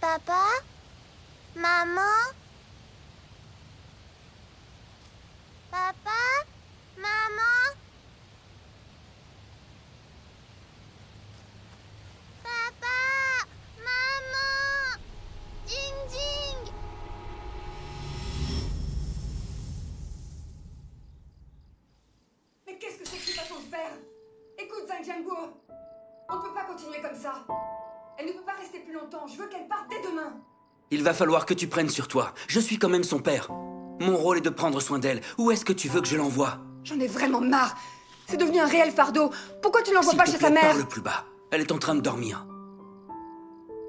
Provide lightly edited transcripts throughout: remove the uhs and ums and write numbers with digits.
Papa? Maman? Papa? Maman? Papa? Maman? Ding ding! Mais qu'est-ce que c'est que cette façon de faire? Écoute, Zhang Jianguo, on ne peut pas continuer comme ça. Elle ne peut pas rester plus longtemps, je veux qu'elle parte dès demain. Il va falloir que tu prennes sur toi. Je suis quand même son père. Mon rôle est de prendre soin d'elle. Où est-ce que tu veux que je l'envoie? J'en ai vraiment marre. C'est devenu un réel fardeau. Pourquoi tu l'envoies pas chez sa mère? Parle plus bas. Elle est en train de dormir.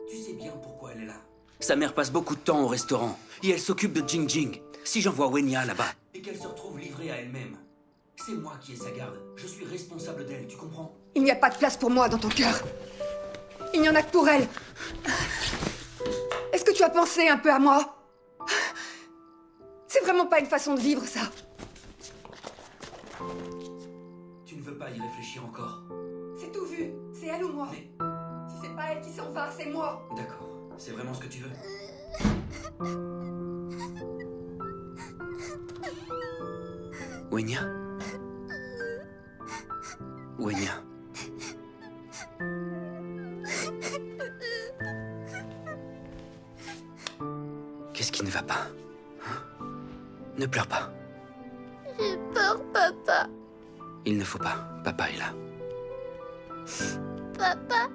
Tu sais bien pourquoi elle est là. Sa mère passe beaucoup de temps au restaurant. Et elle s'occupe de Jing Jing. Si j'envoie Wenya là-bas, et qu'elle se retrouve livrée à elle-même, c'est moi qui ai sa garde. Je suis responsable d'elle, tu comprends? Il n'y a pas de place pour moi dans ton cœur. Il n'y en a que pour elle. Est-ce que tu as pensé un peu à moi? C'est vraiment pas une façon de vivre, ça. Tu ne veux pas y réfléchir encore? C'est tout vu. C'est elle ou moi. Mais... si c'est pas elle qui s'en va, c'est moi. D'accord. C'est vraiment ce que tu veux? Wenya? Wenya? Qu'est-ce qui ne va pas? Hein? Ne pleure pas. J'ai peur, papa. Il ne faut pas. Papa est là. Papa,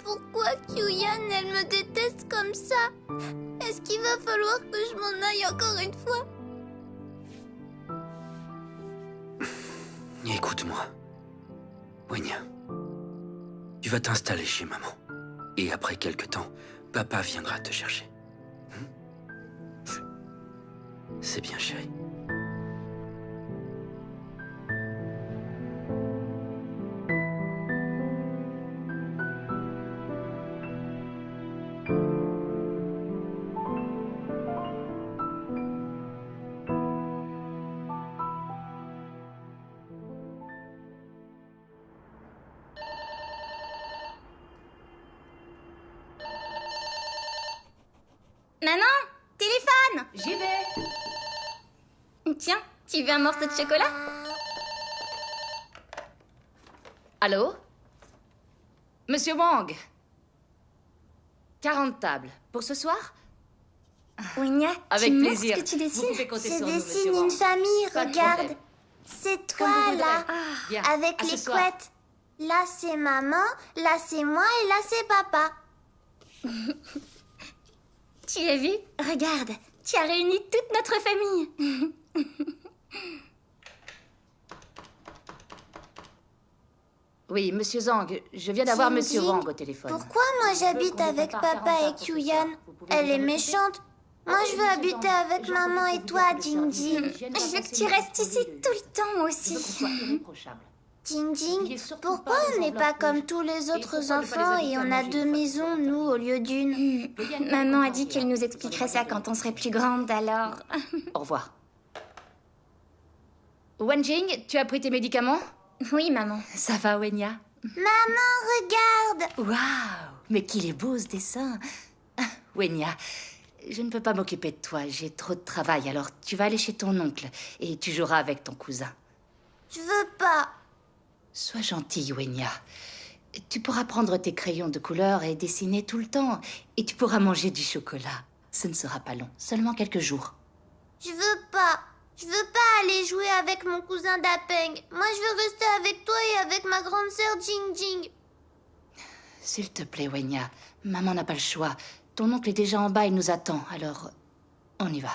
pourquoi Kyuyan, elle me déteste comme ça? Est-ce qu'il va falloir que je m'en aille encore une fois? Écoute-moi. Wenya, tu vas t'installer chez maman. Et après quelque temps, papa viendra te chercher. C'est bien, chérie. Maman, téléphone! J'y vais. Tiens, tu veux un morceau de chocolat? Allô? Monsieur Wang. 40 tables. Pour ce soir? Wenya, Avec tu plaisir. montres ce que tu Vous dessines? pouvez compter Je sur nous, monsieur dessine Wang. une famille, Pas de regarde. problème. C'est Comme toi, vous voudrez. là. Bien, Avec à les ce soir. couettes. Là, c'est maman, là, c'est moi et là, c'est papa. Tu as vu? Regarde, tu as réuni toute notre famille. Oui, monsieur Zhang, je viens d'avoir Jing monsieur Jing, Wang au téléphone. Pourquoi moi j'habite avec papa et Kyuyan? Elle est méchante. Moi, je veux habiter avec maman et toi, Jing Jing. Je veux que tu restes ici tout le temps, moi Je veux qu'on aussi. soit irréprochable. Jing Jing, N'oubliez surtout pourquoi pas on les n'est pas enveloppes comme rouges. tous les Et autres pourquoi ne pas les enfants inviter et à on a manger deux une fois maisons, sur nous, au lieu d'une? Maman a dit qu'elle nous expliquerait ça quand on serait plus grande, alors... Au revoir. Wenjing, tu as pris tes médicaments? Oui, maman. Ça va, Wenya? Maman, regarde! Waouh! Mais qu'il est beau ce dessin! Ah, Wenya, je ne peux pas m'occuper de toi, j'ai trop de travail, alors tu vas aller chez ton oncle et tu joueras avec ton cousin. Je veux pas. Sois gentille, Wenya. Tu pourras prendre tes crayons de couleur et dessiner tout le temps. Et tu pourras manger du chocolat. Ce ne sera pas long, seulement quelques jours. Je veux pas. Je veux pas aller jouer avec mon cousin Dapeng. Moi, je veux rester avec toi et avec ma grande sœur Jing Jing. S'il te plaît, Wenya, maman n'a pas le choix. Ton oncle est déjà en bas, il nous attend, alors on y va.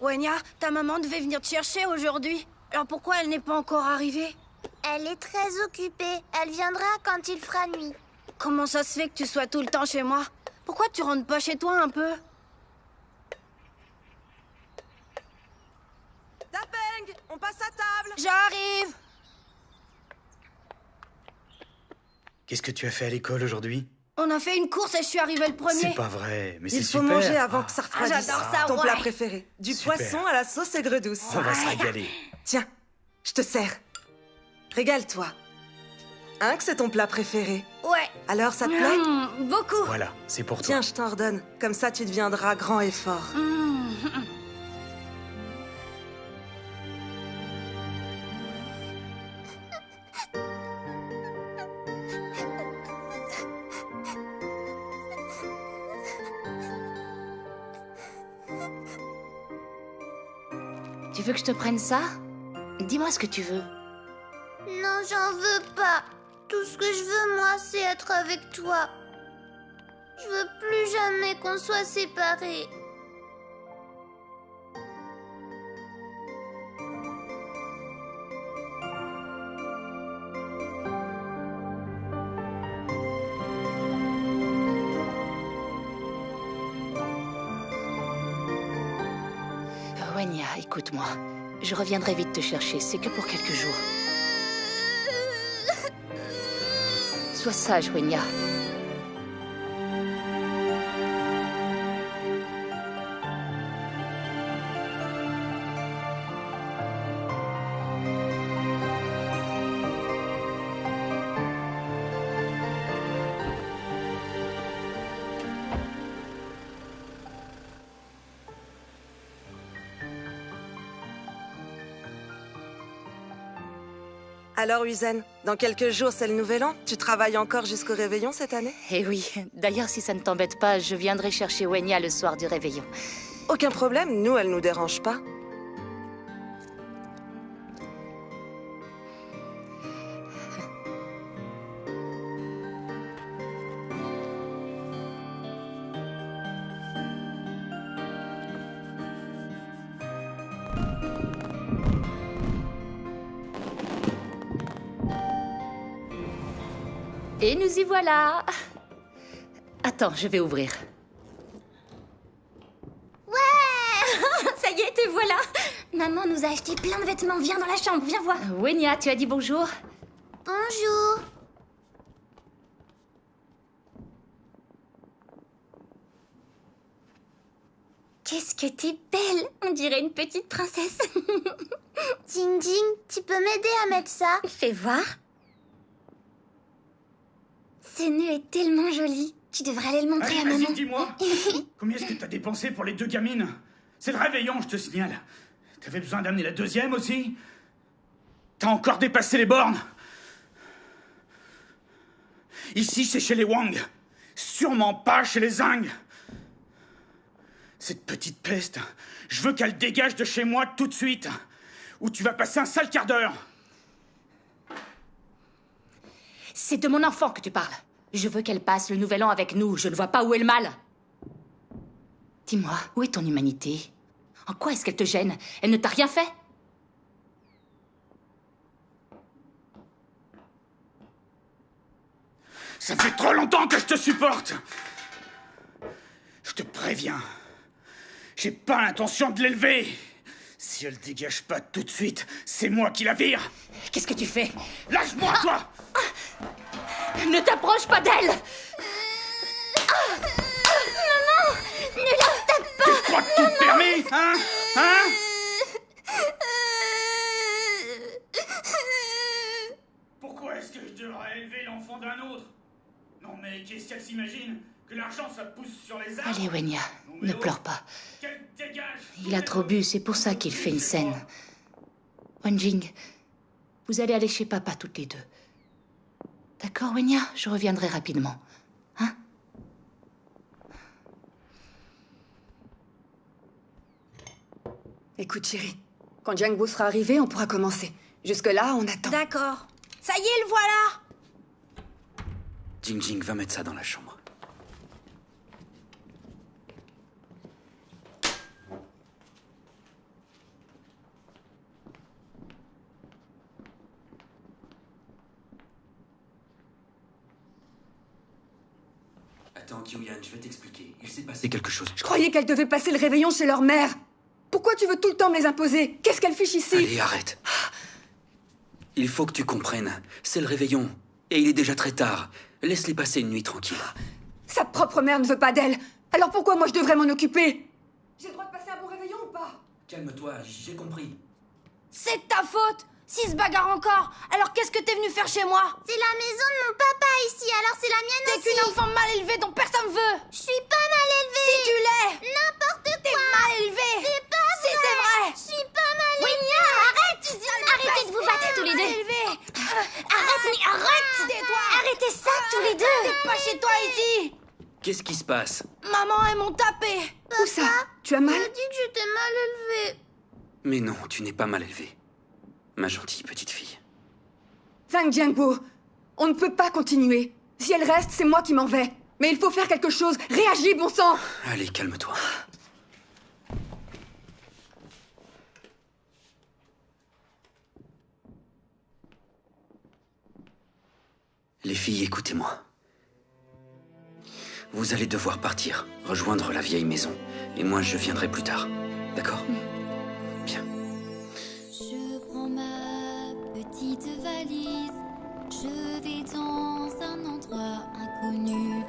Wenya, ta maman devait venir te chercher aujourd'hui. Alors pourquoi elle n'est pas encore arrivée? Elle est très occupée. Elle viendra quand il fera nuit. Comment ça se fait que tu sois tout le temps chez moi? Pourquoi tu rentres pas chez toi un peu? Dapeng, on passe à table. J'arrive! Qu'est-ce que tu as fait à l'école aujourd'hui? On a fait une course et je suis arrivée le premier. C'est pas vrai, mais c'est Il faut super. manger avant que ça refroidisse. j'adore ça, Ton ouais. plat préféré. Du Super. poisson à la sauce aigre douce. On va se régaler. Tiens, je te sers. Régale-toi. Hein, que c'est ton plat préféré? Ouais. Alors, ça te plaît? Beaucoup. Voilà, c'est pour toi. Tiens, je t'en redonne. Comme ça, tu deviendras grand et fort. Tu veux que je te prenne ça? Dis-moi ce que tu veux. Non, j'en veux pas. Tout ce que je veux, moi, c'est être avec toi. Je veux plus jamais qu'on soit séparés. Wenya, écoute-moi. Je reviendrai vite te chercher, c'est que pour quelques jours. Sois sage, Wenya. Alors, Uzen, dans quelques jours, c'est le nouvel an. Tu travailles encore jusqu'au réveillon cette année? Eh oui, d'ailleurs, si ça ne t'embête pas, je viendrai chercher Wenya le soir du réveillon. Aucun problème, nous, elle nous dérange pas. Et nous y voilà. Attends, je vais ouvrir. Ça y est, te voilà. Maman nous a acheté plein de vêtements. Viens dans la chambre, viens voir. Wenya, tu as dit bonjour? Bonjour. Qu'est-ce que t'es belle. On dirait une petite princesse. Jing Jing, tu peux m'aider à mettre ça? Fais voir. Ce nœud est tellement joli. Tu devrais aller le montrer à Allez, maman. vas-y, dis-moi. Combien est-ce que t'as dépensé pour les deux gamines? C'est le réveillon, je te signale. T'avais besoin d'amener la deuxième aussi? T'as encore dépassé les bornes? Ici, c'est chez les Wang. Sûrement pas chez les Zhang. Cette petite peste, je veux qu'elle dégage de chez moi tout de suite. Ou tu vas passer un sale quart d'heure. C'est de mon enfant que tu parles. Je veux qu'elle passe le nouvel an avec nous. Je ne vois pas où est le mal. Dis-moi, où est ton humanité? En quoi est-ce qu'elle te gêne? Elle ne t'a rien fait? Ça fait trop longtemps que je te supporte. Je te préviens. J'ai pas l'intention de l'élever. Si elle dégage pas tout de suite, c'est moi qui la vire. Qu'est-ce que tu fais? Lâche-moi, toi! Ne t'approche pas d'elle! Ne la tape pas. Tu crois tout permis, hein? Hein? Pourquoi est-ce que je devrais élever l'enfant d'un autre? Non mais qu'est-ce qu'elle s'imagine? Que l'argent ça pousse sur les arbres? Allez, Wenya, Non, mais ne oh, pleure pas. qu'elle dégage. Il a trop bu, c'est pour ça qu'il fait une scène. Wenjing, vous allez aller chez papa toutes les deux. D'accord, Wenya? Je reviendrai rapidement. Hein? Écoute, chérie, quand Jiangbo sera arrivé, on pourra commencer. Jusque-là, on attend. D'accord. Ça y est, le voilà. Jing Jing va mettre ça dans la chambre. Attends, Kyuyan, je vais t'expliquer. Il s'est passé quelque chose. Je croyais qu'elle devait passer le réveillon chez leur mère. Pourquoi tu veux tout le temps me les imposer? Qu'est-ce qu'elle fiche ici? Allez, arrête. Il faut que tu comprennes. C'est le réveillon. Et il est déjà très tard. Laisse-les passer une nuit tranquille. Sa propre mère ne veut pas d'elle. Alors pourquoi moi je devrais m'en occuper? J'ai le droit de passer un bon réveillon ou pas? Calme-toi, j'ai compris. C'est de ta faute. S'ils se bagarrent encore, alors qu'est-ce que t'es venu faire chez moi? C'est la maison de mon papa ici, alors c'est la mienne T'es aussi. qu'une enfant mal élevée dont personne veut. Je suis pas mal élevée. Si tu l'es, N'importe quoi. t'es mal élevée. C'est pas Si vrai. c'est vrai. Je suis pas mal élevée. Arrête. Arrêtez de vous battre tous les deux. Arrête, mais arrête. Tais-toi. Arrêtez ça tous les deux. T'es pas chez toi ici. Qu'est-ce qui se passe? Maman, elles m'ont tapé. Où ça? Tu as mal? dit que j'étais mal élevée. Mais non, tu n'es pas mal élevée. Ma gentille petite fille. Zhang Jiangbo, on ne peut pas continuer. Si elle reste, c'est moi qui m'en vais. Mais il faut faire quelque chose. Réagis, bon sang! Allez, calme-toi. Les filles, écoutez-moi. Vous allez devoir partir, rejoindre la vieille maison. Et moi, je viendrai plus tard. D'accord? Bien. Je prends ma petite valise, je vais dans un endroit inconnu.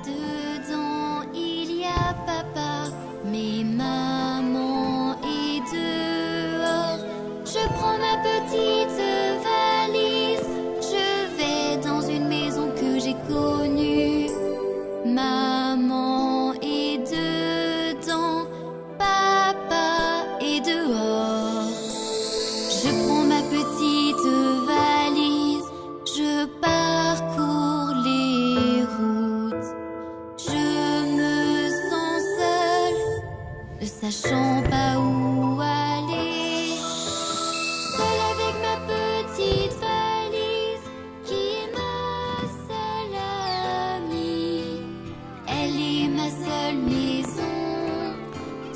Dedans il y a papa, mais maman est dehors. Je prends ma petite valise, je vais dans une maison que j'ai connue. Maman est dedans, papa est dehors. Je prends ma petite valise, je parcours les routes. Je me sens seule, ne sachant pas où aller. Seule avec ma petite valise, qui est ma seule amie. Elle est ma seule maison,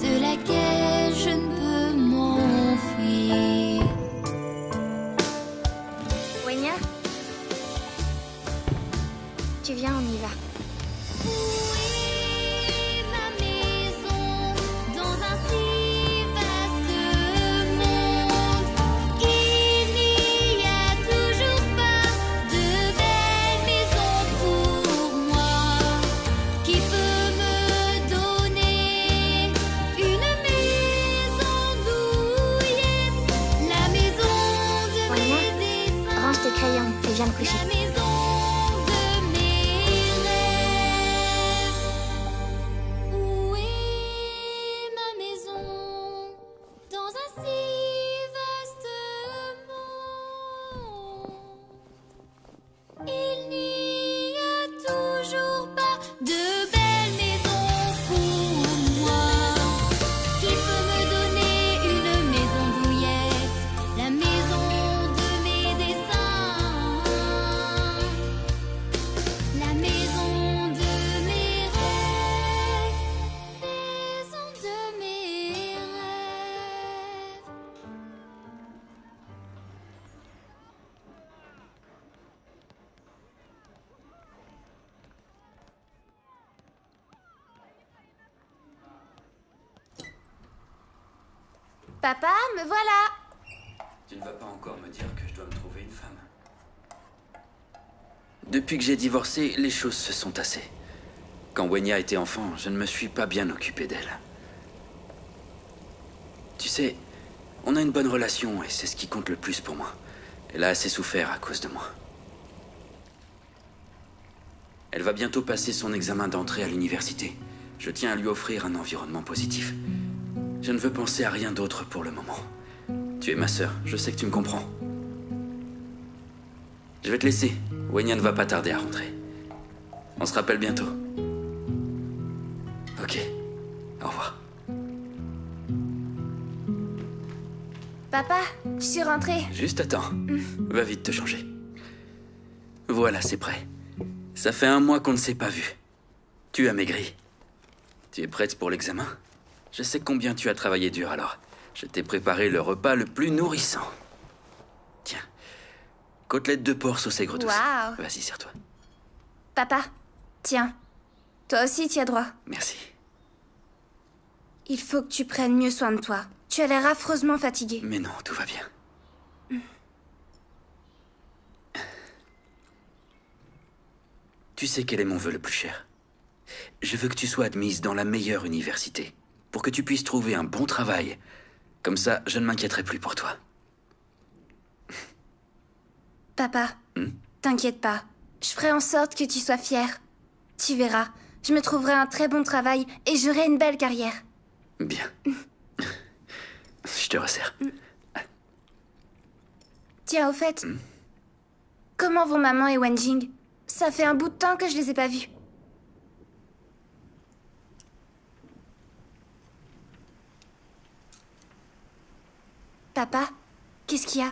de laquelle je ne peux m'enfuir. Wenya, tu viens, on y va. Où est ma maison dans un si vaste monde? Il n'y a toujours pas de belle maison pour moi. Qui peut me donner une maison douillette? La maison de Wenya, mes dessins. range tes crayons et viens me coucher. La maison de mes rêves. Où est ma maison dans un si vaste monde? Il n'y a toujours pas de belle maison pour moi. Qui peut me donner une maison douillette? La maison de mes dessins. La maison de mes rêves. Maison de mes rêves. Papa, me voilà. Tu ne vas pas encore me dire que je dois me trouver une femme. Depuis que j'ai divorcé, les choses se sont tassées. Quand Wenya était enfant, je ne me suis pas bien occupé d'elle. Tu sais, on a une bonne relation et c'est ce qui compte le plus pour moi. Elle a assez souffert à cause de moi. Elle va bientôt passer son examen d'entrée à l'université. Je tiens à lui offrir un environnement positif. Je ne veux penser à rien d'autre pour le moment. Tu es ma sœur, je sais que tu me comprends. Je vais te laisser. Wenya ne va pas tarder à rentrer. On se rappelle bientôt. Ok. Au revoir. Papa, je suis rentrée. Juste attends. Va vite te changer. Voilà, c'est prêt. Ça fait 1 mois qu'on ne s'est pas vu. Tu as maigri. Tu es prête pour l'examen? Je sais combien tu as travaillé dur alors. Je t'ai préparé le repas le plus nourrissant. Tiens. Côtelette de porc sauce aigre douce. Waouh. Vas-y, serre-toi. Papa, tiens. Toi aussi, tu as droit. Merci. Il faut que tu prennes mieux soin de toi. Tu as l'air affreusement fatigué. Mais non, tout va bien. Tu sais quel est mon vœu le plus cher? Je veux que tu sois admise dans la meilleure université, pour que tu puisses trouver un bon travail. Comme ça, je ne m'inquiéterai plus pour toi. Papa, t'inquiète pas. Je ferai en sorte que tu sois fier. Tu verras, je me trouverai un très bon travail et j'aurai une belle carrière. Bien. Je te resserre. Tiens, au fait, comment vont maman et Wenjing? Ça fait un bout de temps que je les ai pas vus. Papa, qu'est-ce qu'il y a?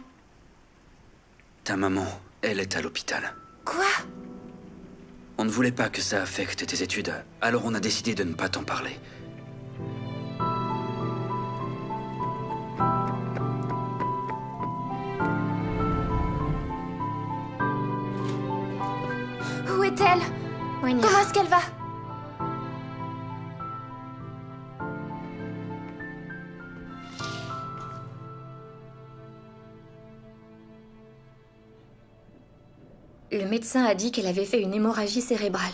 Ta maman, elle est à l'hôpital. Quoi? On ne voulait pas que ça affecte tes études, alors on a décidé de ne pas t'en parler. Où est-elle? Wenya. Comment est-ce qu'elle va? Le médecin a dit qu'elle avait fait une hémorragie cérébrale.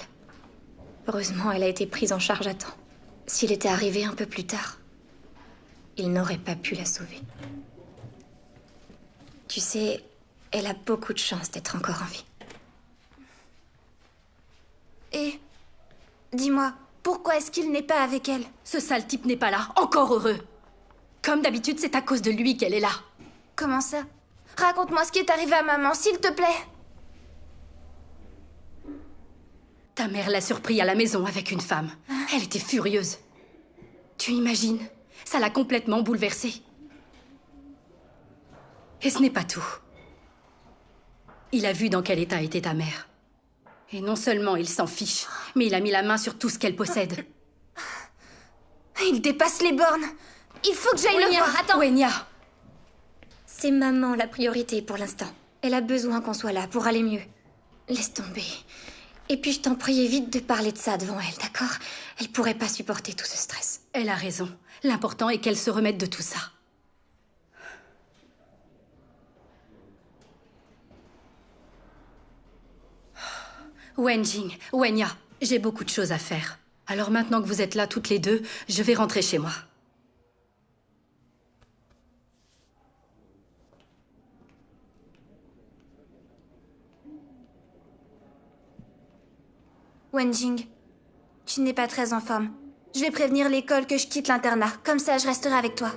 Heureusement, elle a été prise en charge à temps. S'il était arrivé un peu plus tard, il n'aurait pas pu la sauver. Tu sais, elle a beaucoup de chance d'être encore en vie. Et dis-moi, pourquoi est-ce qu'il n'est pas avec elle? Ce sale type n'est pas là, encore heureux. Comme d'habitude, c'est à cause de lui qu'elle est là. Comment ça? Raconte-moi ce qui est arrivé à maman, s'il te plaît. Ta mère l'a surpris à la maison avec une femme. Elle était furieuse. Tu imagines? Ça l'a complètement bouleversée. Et ce n'est pas tout. Il a vu dans quel état était ta mère. Et non seulement il s'en fiche, mais il a mis la main sur tout ce qu'elle possède. Il dépasse les bornes. Il faut que j'aille le Wenya, voir. attends. Wenya, C'est maman la priorité pour l'instant. Elle a besoin qu'on soit là pour aller mieux. Laisse tomber. Et puis je t'en prie, évite de parler de ça devant elle, d'accord? Elle pourrait pas supporter tout ce stress. elle a raison. L'important est qu'elle se remette de tout ça. Wenjing, Wenya, j'ai beaucoup de choses à faire. Alors maintenant que vous êtes là toutes les deux, je vais rentrer chez moi. Wenjing, tu n'es pas très en forme. Je vais prévenir l'école que je quitte l'internat. Comme ça, je resterai avec toi.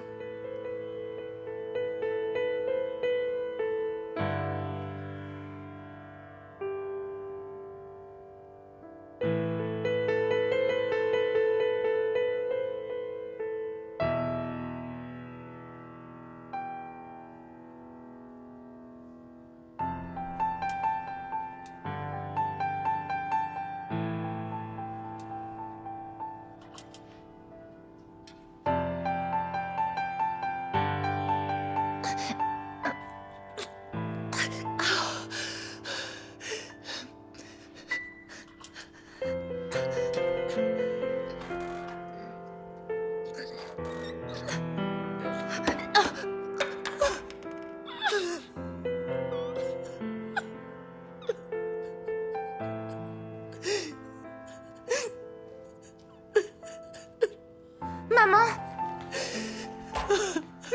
Maman!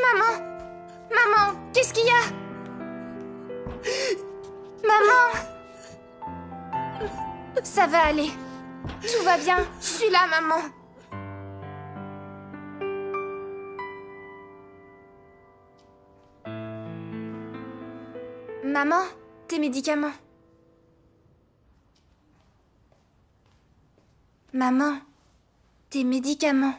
Maman! Maman! Qu'est-ce qu'il y a? Maman! Ça va aller. Tout va bien. Je suis là, maman. Maman, tes médicaments. Maman, tes médicaments.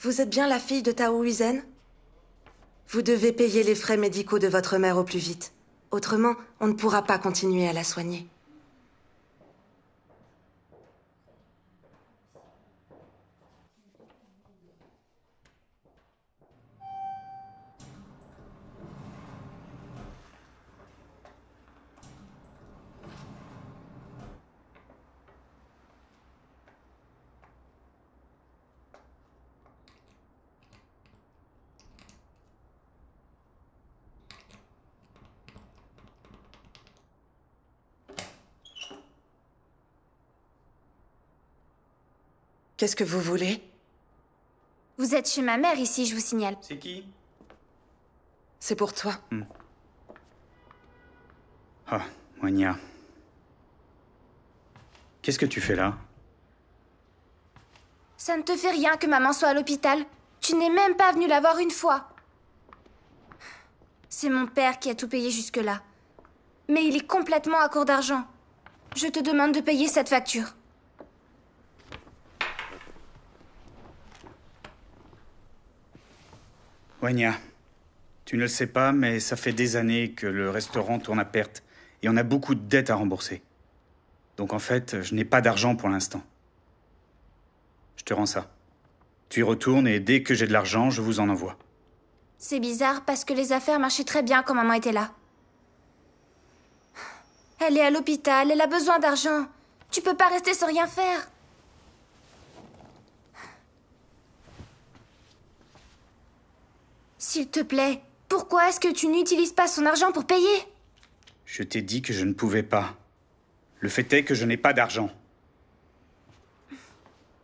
Vous êtes bien la fille de Tao Huizen? Vous devez payer les frais médicaux de votre mère au plus vite. Autrement, on ne pourra pas continuer à la soigner. Qu'est-ce que vous voulez? Vous êtes chez ma mère ici, je vous signale. C'est qui? C'est pour toi. Ah, Wenya. Qu'est-ce que tu fais là? Ça ne te fait rien que maman soit à l'hôpital. Tu n'es même pas venu la voir une fois. C'est mon père qui a tout payé jusque-là. Mais il est complètement à court d'argent. Je te demande de payer cette facture. Wenya, tu ne le sais pas, mais ça fait des années que le restaurant tourne à perte et on a beaucoup de dettes à rembourser. Donc en fait, je n'ai pas d'argent pour l'instant. Je te rends ça. Tu y retournes et dès que j'ai de l'argent, je vous en envoie. C'est bizarre parce que les affaires marchaient très bien quand maman était là. Elle est à l'hôpital, elle a besoin d'argent. Tu peux pas rester sans rien faire. S'il te plaît, pourquoi est-ce que tu n'utilises pas son argent pour payer? Je t'ai dit que je ne pouvais pas. Le fait est que je n'ai pas d'argent.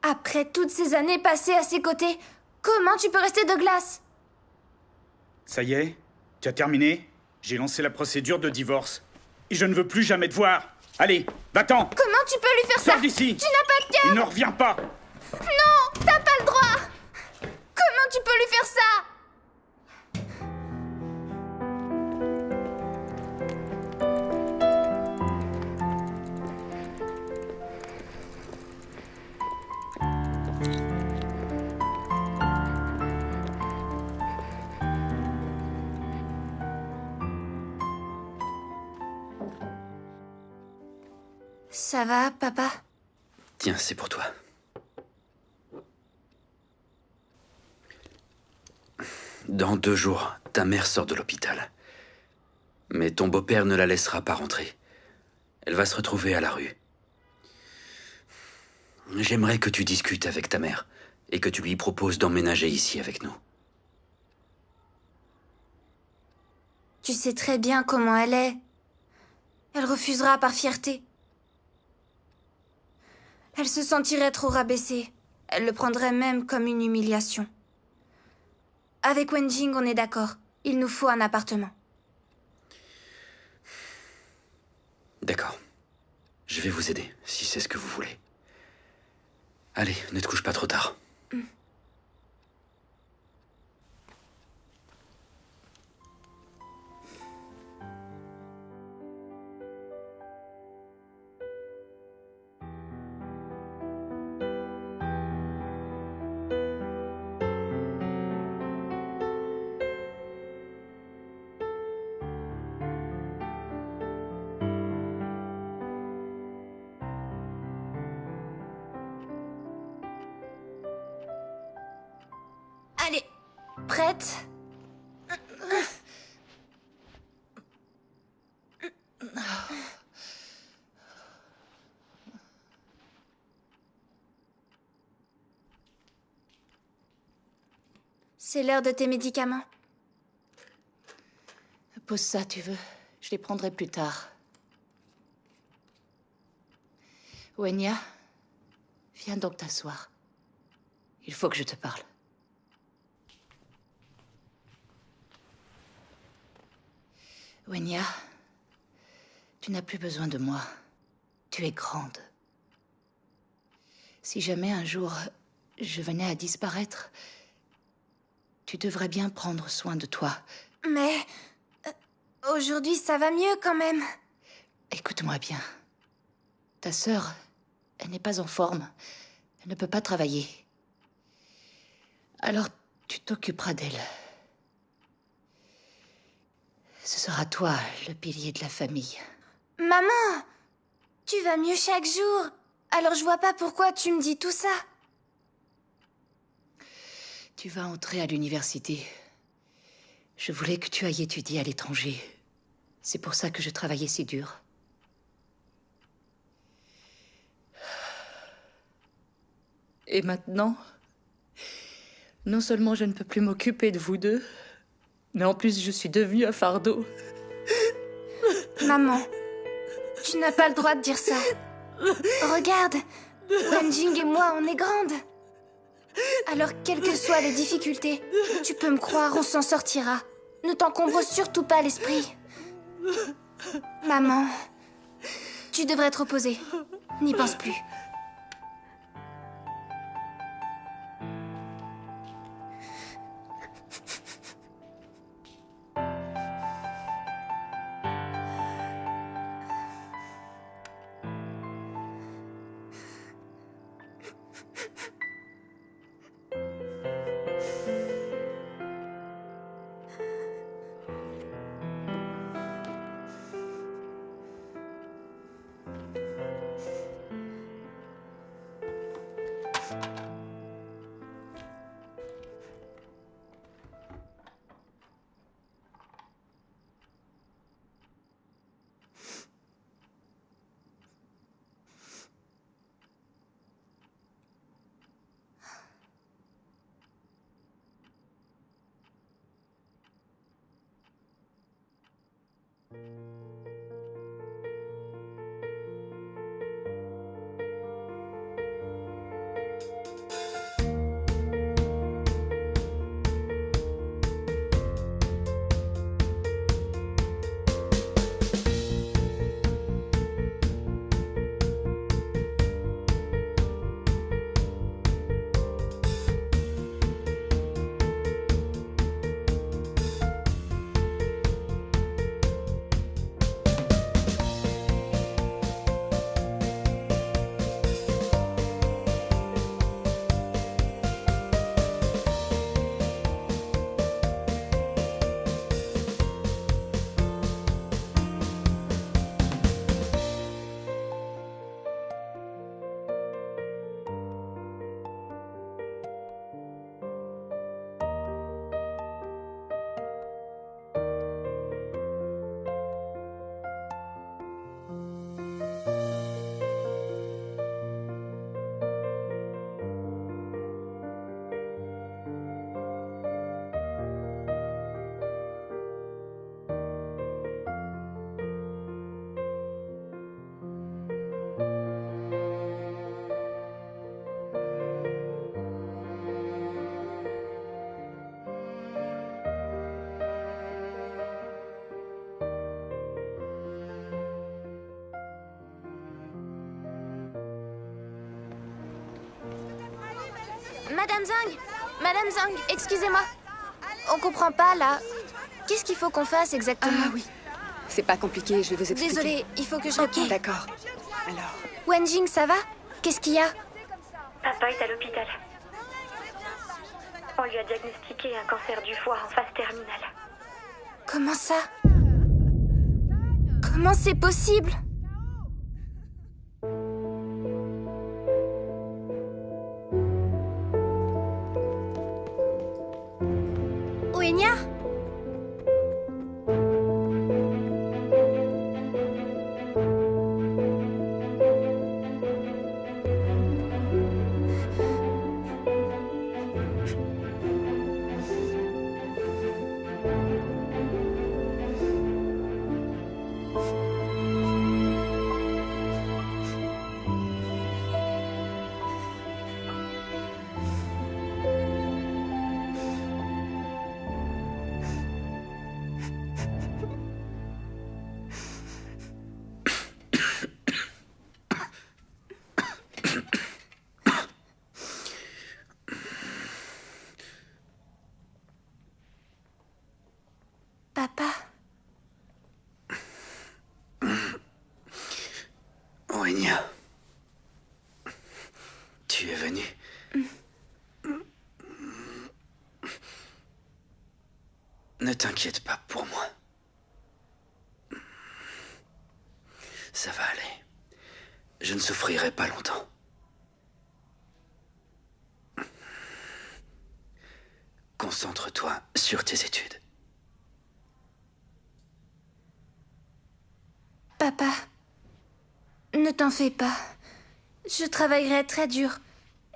Après toutes ces années passées à ses côtés, comment tu peux rester de glace? Ça y est? Tu as terminé? J'ai lancé la procédure de divorce. Et je ne veux plus jamais te voir. Allez, va-t'en! Comment tu peux lui faire ça? Sors d'ici! Tu n'as pas de cœur! Il ne revient pas! Non, t'as pas le droit! Comment tu peux lui faire ça? Ça va, papa? Tiens, c'est pour toi. Dans 2 jours, ta mère sort de l'hôpital. Mais ton beau-père ne la laissera pas rentrer. Elle va se retrouver à la rue. J'aimerais que tu discutes avec ta mère et que tu lui proposes d'emménager ici avec nous. Tu sais très bien comment elle est. Elle refusera par fierté. Elle se sentirait trop rabaissée. Elle le prendrait même comme une humiliation. Avec Wenjing, on est d'accord. Il nous faut un appartement. D'accord. Je vais vous aider, si c'est ce que vous voulez. Allez, ne te couche pas trop tard. Allez, prête? C'est l'heure de tes médicaments. Pose ça, tu veux. Je les prendrai plus tard. Wenya, viens donc t'asseoir. Il faut que je te parle. Wenya, tu n'as plus besoin de moi. Tu es grande. Si jamais un jour je venais à disparaître, tu devrais bien prendre soin de toi. Mais... aujourd'hui, ça va mieux quand même. Écoute-moi bien. Ta sœur, elle n'est pas en forme. Elle ne peut pas travailler. Alors, tu t'occuperas d'elle. Ce sera toi, le pilier de la famille. Maman, tu vas mieux chaque jour. Alors je vois pas pourquoi tu me dis tout ça. Tu vas entrer à l'université. Je voulais que tu ailles étudier à l'étranger. C'est pour ça que je travaillais si dur. Et maintenant, non seulement je ne peux plus m'occuper de vous deux, mais en plus je suis devenue un fardeau. Maman, tu n'as pas le droit de dire ça. Regarde, Wenjing et moi, on est grandes. Alors, quelles que soient les difficultés, tu peux me croire, on s'en sortira. Ne t'encombre surtout pas l'esprit. Maman, tu devrais te reposer. N'y pense plus. Madame Zhang, excusez-moi. On comprend pas, là. Qu'est-ce qu'il faut qu'on fasse exactement? Ah oui. C'est pas compliqué, je vais vous expliquer. Désolée, il faut que je réponde. D'accord. Alors... Wenjing, ça va? Qu'est-ce qu'il y a? Papa est à l'hôpital. On lui a diagnostiqué un cancer du foie en phase terminale. Comment ça? Comment c'est possible? Wenya? Papa? Wenya, tu es venu. Ne t'inquiète pas pour moi. Ça va aller. Je ne souffrirai pas longtemps. Concentre-toi sur tes études. Papa, ne t'en fais pas. Je travaillerai très dur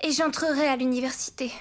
et j'entrerai à l'université.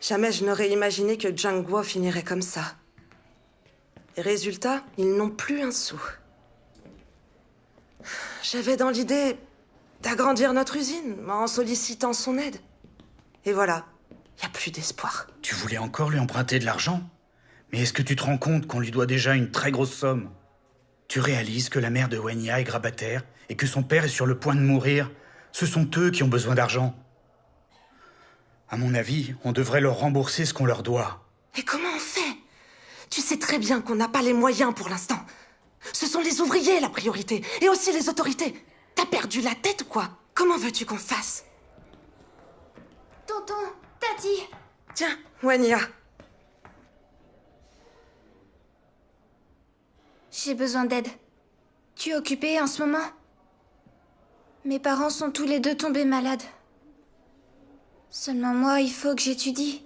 Jamais je n'aurais imaginé que Jiang Guo finirait comme ça. Et résultat, ils n'ont plus un sou. J'avais dans l'idée d'agrandir notre usine en sollicitant son aide. Et voilà, il n'y a plus d'espoir. Tu voulais encore lui emprunter de l'argent? Mais est-ce que tu te rends compte qu'on lui doit déjà une très grosse somme? Tu réalises que la mère de Wenya est grabataire et que son père est sur le point de mourir? Ce sont eux qui ont besoin d'argent. À mon avis, on devrait leur rembourser ce qu'on leur doit. Et comment on fait? Tu sais très bien qu'on n'a pas les moyens pour l'instant. Ce sont les ouvriers la priorité, et aussi les autorités. T'as perdu la tête ou quoi? Comment veux-tu qu'on fasse? Tonton, Tati. Tiens, Wenya. J'ai besoin d'aide. Tu es occupée en ce moment? Mes parents sont tous les deux tombés malades. Seulement moi, il faut que j'étudie.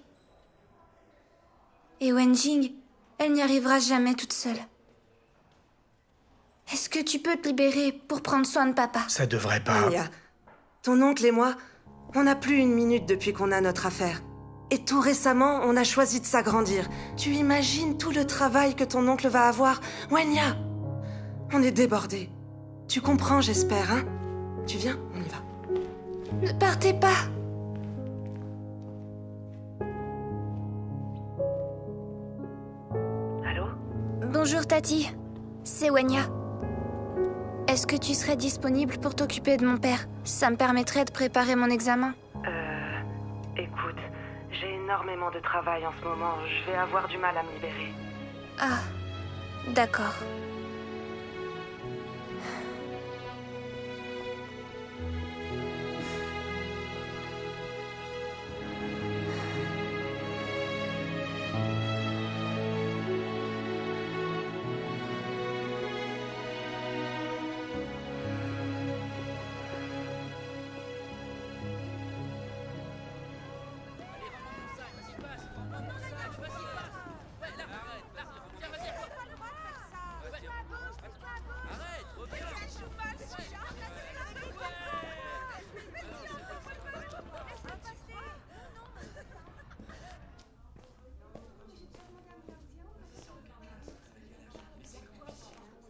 Et Wenjing, elle n'y arrivera jamais toute seule. Est-ce que tu peux te libérer pour prendre soin de papa? Ça devrait pas... Wenya, ton oncle et moi, on n'a plus une minute depuis qu'on a notre affaire. Et tout récemment, on a choisi de s'agrandir. Tu imagines tout le travail que ton oncle va avoir? Wenya, on est débordés. Tu comprends, j'espère, hein? Tu viens? On y va. Ne partez pas. Allô? Bonjour Tati, c'est Wenya. Est-ce que tu serais disponible pour t'occuper de mon père? Ça me permettrait de préparer mon examen. Écoute, j'ai énormément de travail en ce moment. Je vais avoir du mal à me libérer. Ah, d'accord.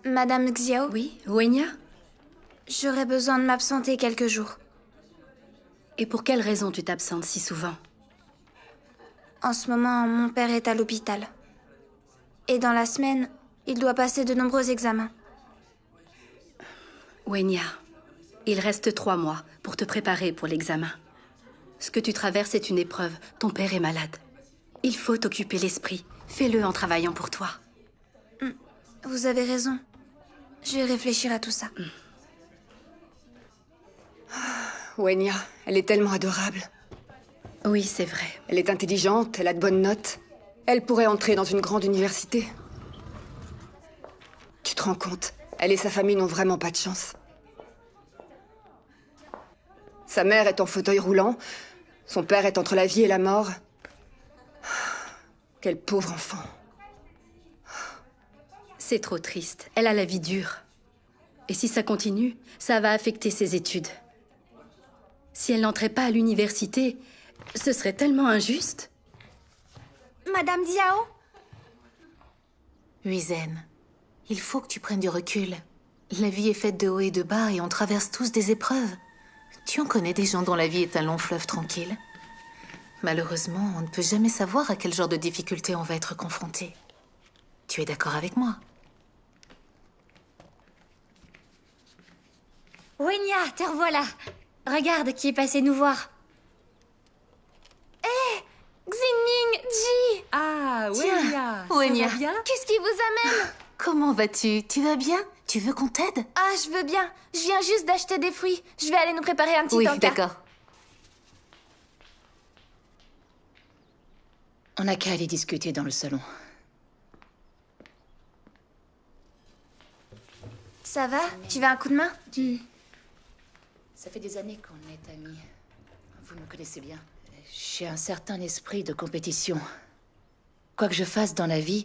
Madame Xiao? Oui, Wenya? J'aurais besoin de m'absenter quelques jours. Et pour quelle raison tu t'absentes si souvent? En ce moment, mon père est à l'hôpital. Et dans la semaine, il doit passer de nombreux examens. Wenya, il reste 3 mois pour te préparer pour l'examen. Ce que tu traverses est une épreuve. Ton père est malade. Il faut t'occuper l'esprit. Fais-le en travaillant pour toi. Vous avez raison. Je vais réfléchir à tout ça. Wenya, elle est tellement adorable. Oui, c'est vrai. Elle est intelligente, elle a de bonnes notes. Elle pourrait entrer dans une grande université. Tu te rends compte? Elle et sa famille n'ont vraiment pas de chance. Sa mère est en fauteuil roulant. Son père est entre la vie et la mort. Quel pauvre enfant. C'est trop triste. Elle a la vie dure. Et si ça continue, ça va affecter ses études. Si elle n'entrait pas à l'université, ce serait tellement injuste. Madame Xiao? Huizen, il faut que tu prennes du recul. La vie est faite de hauts et de bas et on traverse tous des épreuves. Tu en connais des gens dont la vie est un long fleuve tranquille. Malheureusement, on ne peut jamais savoir à quel genre de difficultés on va être confronté. Tu es d'accord avec moi? Wenya, te revoilà. Regarde qui est passé nous voir. Hé, Xinming, Ji. Ah, Wenya. Wenya. Qu'est-ce qui vous amène? Comment vas-tu? Tu vas bien? Tu veux qu'on t'aide? Ah, je veux bien. Je viens juste d'acheter des fruits. Je vais aller nous préparer un petit Oui, encas. d'accord. On n'a qu'à aller discuter dans le salon. Ça va? Tu veux un coup de main? Ça fait des années qu'on est amis. Vous me connaissez bien. J'ai un certain esprit de compétition. Quoi que je fasse dans la vie,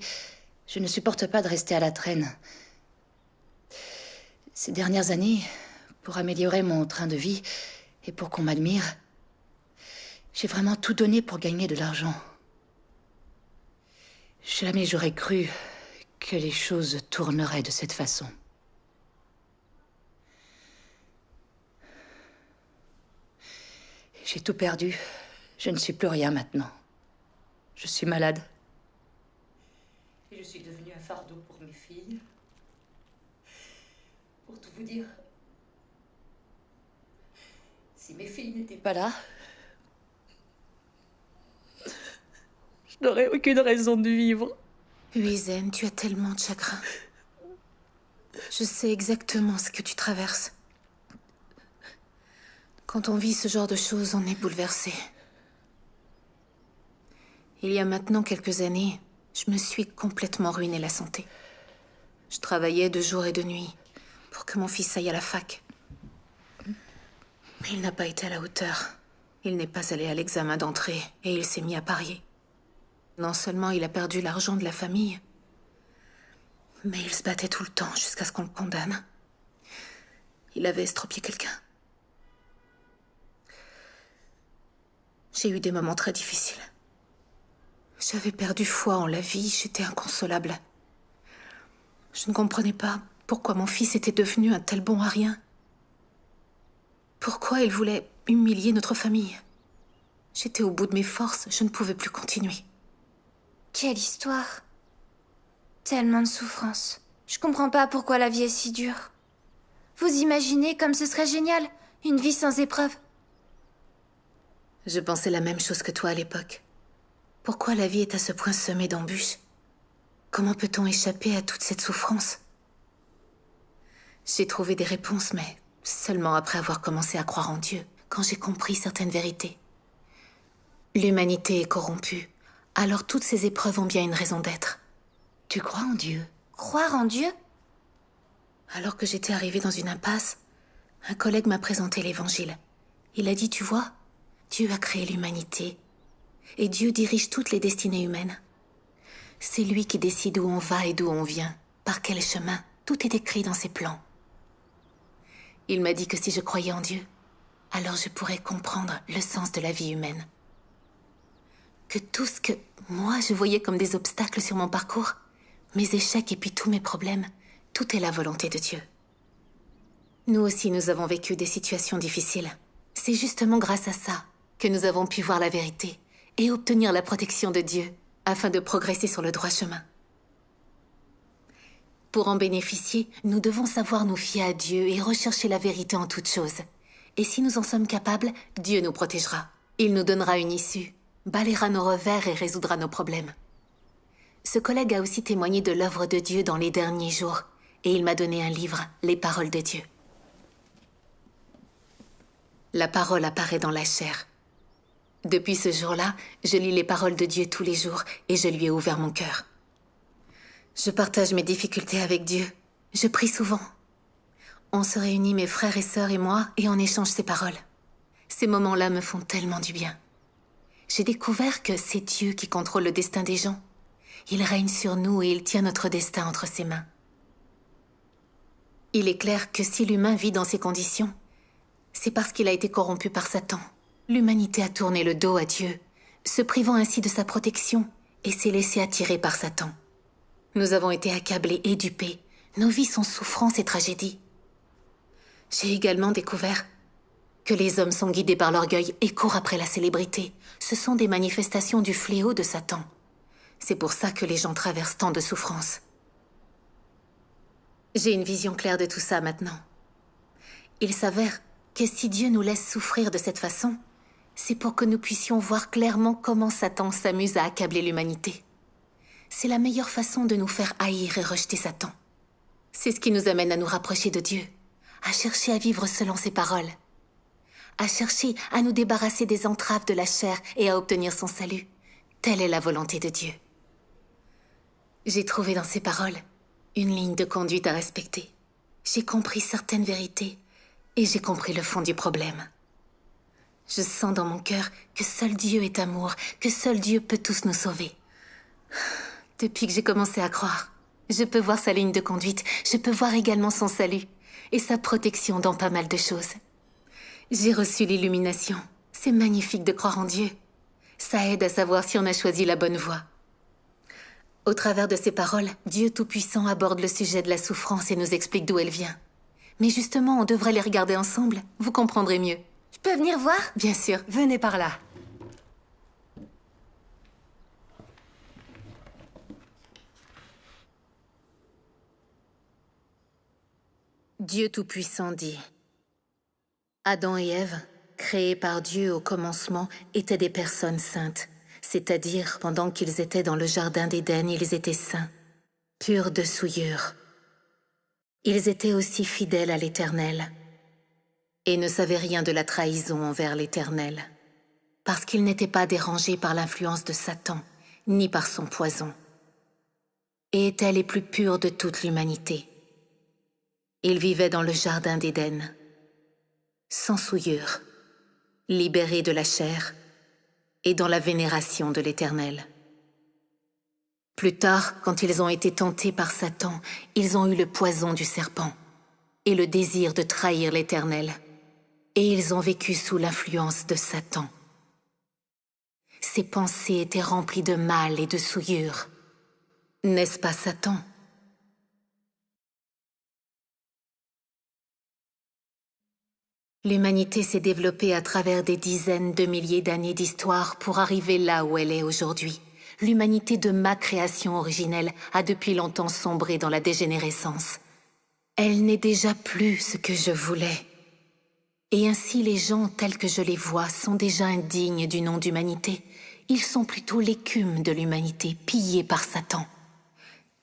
je ne supporte pas de rester à la traîne. Ces dernières années, pour améliorer mon train de vie et pour qu'on m'admire, j'ai vraiment tout donné pour gagner de l'argent. Jamais j'aurais cru que les choses tourneraient de cette façon. J'ai tout perdu. Je ne suis plus rien maintenant. Je suis malade. Et je suis devenue un fardeau pour mes filles. Pour tout vous dire, si mes filles n'étaient pas là, je n'aurais aucune raison de vivre. Oui, Zen, tu as tellement de chagrin. Je sais exactement ce que tu traverses. Quand on vit ce genre de choses, on est bouleversé. Il y a maintenant quelques années, je me suis complètement ruiné la santé. Je travaillais de jour et de nuit pour que mon fils aille à la fac. Mais il n'a pas été à la hauteur. Il n'est pas allé à l'examen d'entrée et il s'est mis à parier. Non seulement il a perdu l'argent de la famille, mais il se battait tout le temps jusqu'à ce qu'on le condamne. Il avait estropié quelqu'un. J'ai eu des moments très difficiles. J'avais perdu foi en la vie, j'étais inconsolable. Je ne comprenais pas pourquoi mon fils était devenu un tel bon à rien. Pourquoi il voulait humilier notre famille. J'étais au bout de mes forces, je ne pouvais plus continuer. Quelle histoire. Tellement de souffrance. Je comprends pas pourquoi la vie est si dure. Vous imaginez comme ce serait génial, une vie sans épreuves. Je pensais la même chose que toi à l'époque. Pourquoi la vie est à ce point semée d'embûches? Comment peut-on échapper à toute cette souffrance? J'ai trouvé des réponses, mais seulement après avoir commencé à croire en Dieu, quand j'ai compris certaines vérités. L'humanité est corrompue, alors toutes ces épreuves ont bien une raison d'être. Tu crois en Dieu? Croire en Dieu? Alors que j'étais arrivée dans une impasse, un collègue m'a présenté l'Évangile. Il a dit, tu vois, Dieu a créé l'humanité, et Dieu dirige toutes les destinées humaines. C'est lui qui décide où on va et d'où on vient, par quel chemin. Tout est écrit dans ses plans. Il m'a dit que si je croyais en Dieu, alors je pourrais comprendre le sens de la vie humaine. Que tout ce que moi je voyais comme des obstacles sur mon parcours, mes échecs et puis tous mes problèmes, tout est la volonté de Dieu. Nous aussi, nous avons vécu des situations difficiles. C'est justement grâce à ça que nous avons pu voir la vérité et obtenir la protection de Dieu afin de progresser sur le droit chemin. Pour en bénéficier, nous devons savoir nous fier à Dieu et rechercher la vérité en toutes choses. Et si nous en sommes capables, Dieu nous protégera. Il nous donnera une issue, balayera nos revers et résoudra nos problèmes. Ce collègue a aussi témoigné de l'œuvre de Dieu dans les derniers jours, et il m'a donné un livre, Les Paroles de Dieu. La parole apparaît dans la chair. Depuis ce jour-là, je lis les paroles de Dieu tous les jours, et je lui ai ouvert mon cœur. Je partage mes difficultés avec Dieu. Je prie souvent. On se réunit, mes frères et sœurs et moi, et on échange ces paroles. Ces moments-là me font tellement du bien. J'ai découvert que c'est Dieu qui contrôle le destin des gens. Il règne sur nous et il tient notre destin entre ses mains. Il est clair que si l'humain vit dans ces conditions, c'est parce qu'il a été corrompu par Satan. L'humanité a tourné le dos à Dieu, se privant ainsi de sa protection, et s'est laissé attirer par Satan. Nous avons été accablés et dupés. Nos vies sont souffrances et tragédies. J'ai également découvert que les hommes sont guidés par l'orgueil et courent après la célébrité. Ce sont des manifestations du fléau de Satan. C'est pour ça que les gens traversent tant de souffrances. J'ai une vision claire de tout ça maintenant. Il s'avère que si Dieu nous laisse souffrir de cette façon, c'est pour que nous puissions voir clairement comment Satan s'amuse à accabler l'humanité. C'est la meilleure façon de nous faire haïr et rejeter Satan. C'est ce qui nous amène à nous rapprocher de Dieu, à chercher à vivre selon ses paroles, à chercher à nous débarrasser des entraves de la chair et à obtenir son salut. Telle est la volonté de Dieu. J'ai trouvé dans ses paroles une ligne de conduite à respecter. J'ai compris certaines vérités et j'ai compris le fond du problème. Je sens dans mon cœur que seul Dieu est amour, que seul Dieu peut tous nous sauver. Depuis que j'ai commencé à croire, je peux voir sa ligne de conduite, je peux voir également son salut et sa protection dans pas mal de choses. J'ai reçu l'illumination. C'est magnifique de croire en Dieu. Ça aide à savoir si on a choisi la bonne voie. Au travers de ces paroles, Dieu Tout-Puissant aborde le sujet de la souffrance et nous explique d'où elle vient. Mais justement, on devrait les regarder ensemble. Vous comprendrez mieux. Je peux venir voir? Bien sûr. Venez par là. Dieu Tout-Puissant dit: Adam et Ève, créés par Dieu au commencement, étaient des personnes saintes. C'est-à-dire, pendant qu'ils étaient dans le jardin d'Éden, ils étaient saints, purs de souillure. Ils étaient aussi fidèles à l'Éternel et ne savaient rien de la trahison envers l'Éternel, parce qu'ils n'étaient pas dérangés par l'influence de Satan, ni par son poison, et étaient les plus purs de toute l'humanité. Ils vivaient dans le jardin d'Éden, sans souillure, libérés de la chair et dans la vénération de l'Éternel. Plus tard, quand ils ont été tentés par Satan, ils ont eu le poison du serpent et le désir de trahir l'Éternel, et ils ont vécu sous l'influence de Satan. Ces pensées étaient remplies de mal et de souillure. N'est-ce pas Satan? L'humanité s'est développée à travers des dizaines de milliers d'années d'histoire pour arriver là où elle est aujourd'hui. L'humanité de ma création originelle a depuis longtemps sombré dans la dégénérescence. Elle n'est déjà plus ce que je voulais. Et ainsi les gens tels que je les vois sont déjà indignes du nom d'humanité. Ils sont plutôt l'écume de l'humanité, pillée par Satan.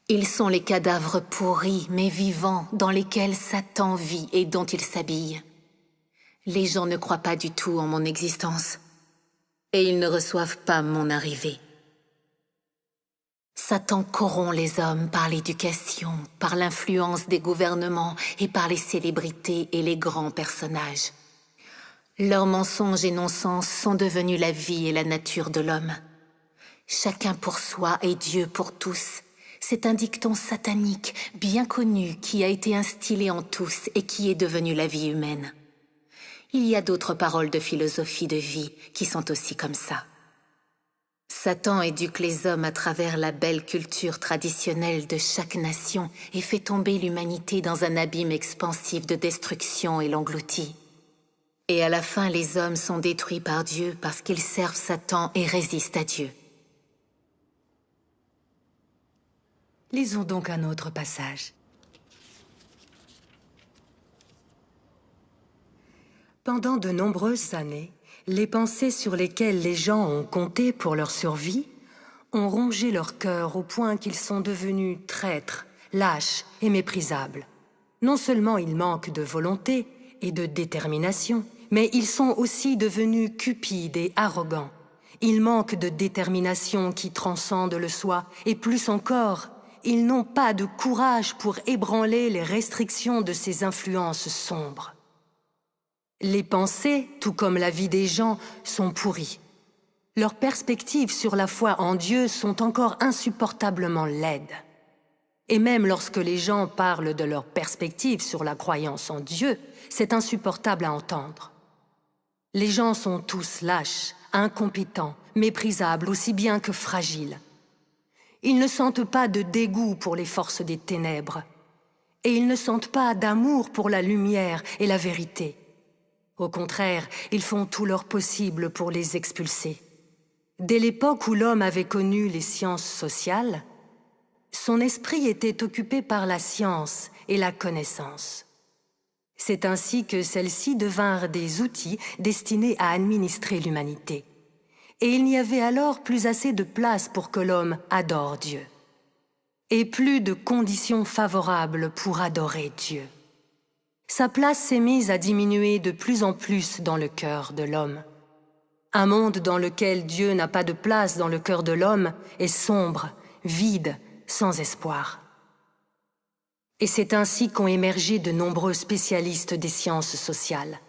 Ils sont les cadavres pourris mais vivants dans lesquels Satan vit et dont il s'habille. Les gens ne croient pas du tout en mon existence, et ils ne reçoivent pas mon arrivée. Satan corrompt les hommes par l'éducation, par l'influence des gouvernements et par les célébrités et les grands personnages. Leurs mensonges et non-sens sont devenus la vie et la nature de l'homme. Chacun pour soi et Dieu pour tous. C'est un dicton satanique bien connu qui a été instillé en tous et qui est devenu la vie humaine. Il y a d'autres paroles de philosophie de vie qui sont aussi comme ça. Satan éduque les hommes à travers la belle culture traditionnelle de chaque nation et fait tomber l'humanité dans un abîme expansif de destruction et l'engloutit. Et à la fin, les hommes sont détruits par Dieu parce qu'ils servent Satan et résistent à Dieu. Lisons donc un autre passage. Pendant de nombreuses années, les pensées sur lesquelles les gens ont compté pour leur survie ont rongé leur cœur au point qu'ils sont devenus traîtres, lâches et méprisables. Non seulement ils manquent de volonté et de détermination, mais ils sont aussi devenus cupides et arrogants. Ils manquent de détermination qui transcende le soi, et plus encore, ils n'ont pas de courage pour ébranler les restrictions de ces influences sombres. Les pensées, tout comme la vie des gens, sont pourries. Leurs perspectives sur la foi en Dieu sont encore insupportablement laides. Et même lorsque les gens parlent de leurs perspectives sur la croyance en Dieu, c'est insupportable à entendre. Les gens sont tous lâches, incompétents, méprisables aussi bien que fragiles. Ils ne sentent pas de dégoût pour les forces des ténèbres, et ils ne sentent pas d'amour pour la lumière et la vérité. Au contraire, ils font tout leur possible pour les expulser. Dès l'époque où l'homme avait connu les sciences sociales, son esprit était occupé par la science et la connaissance. C'est ainsi que celles-ci devinrent des outils destinés à administrer l'humanité. Et il n'y avait alors plus assez de place pour que l'homme adore Dieu. Et plus de conditions favorables pour adorer Dieu. Sa place s'est mise à diminuer de plus en plus dans le cœur de l'homme. Un monde dans lequel Dieu n'a pas de place dans le cœur de l'homme est sombre, vide, sans espoir. Et c'est ainsi qu'ont émergé de nombreux spécialistes des sciences sociales,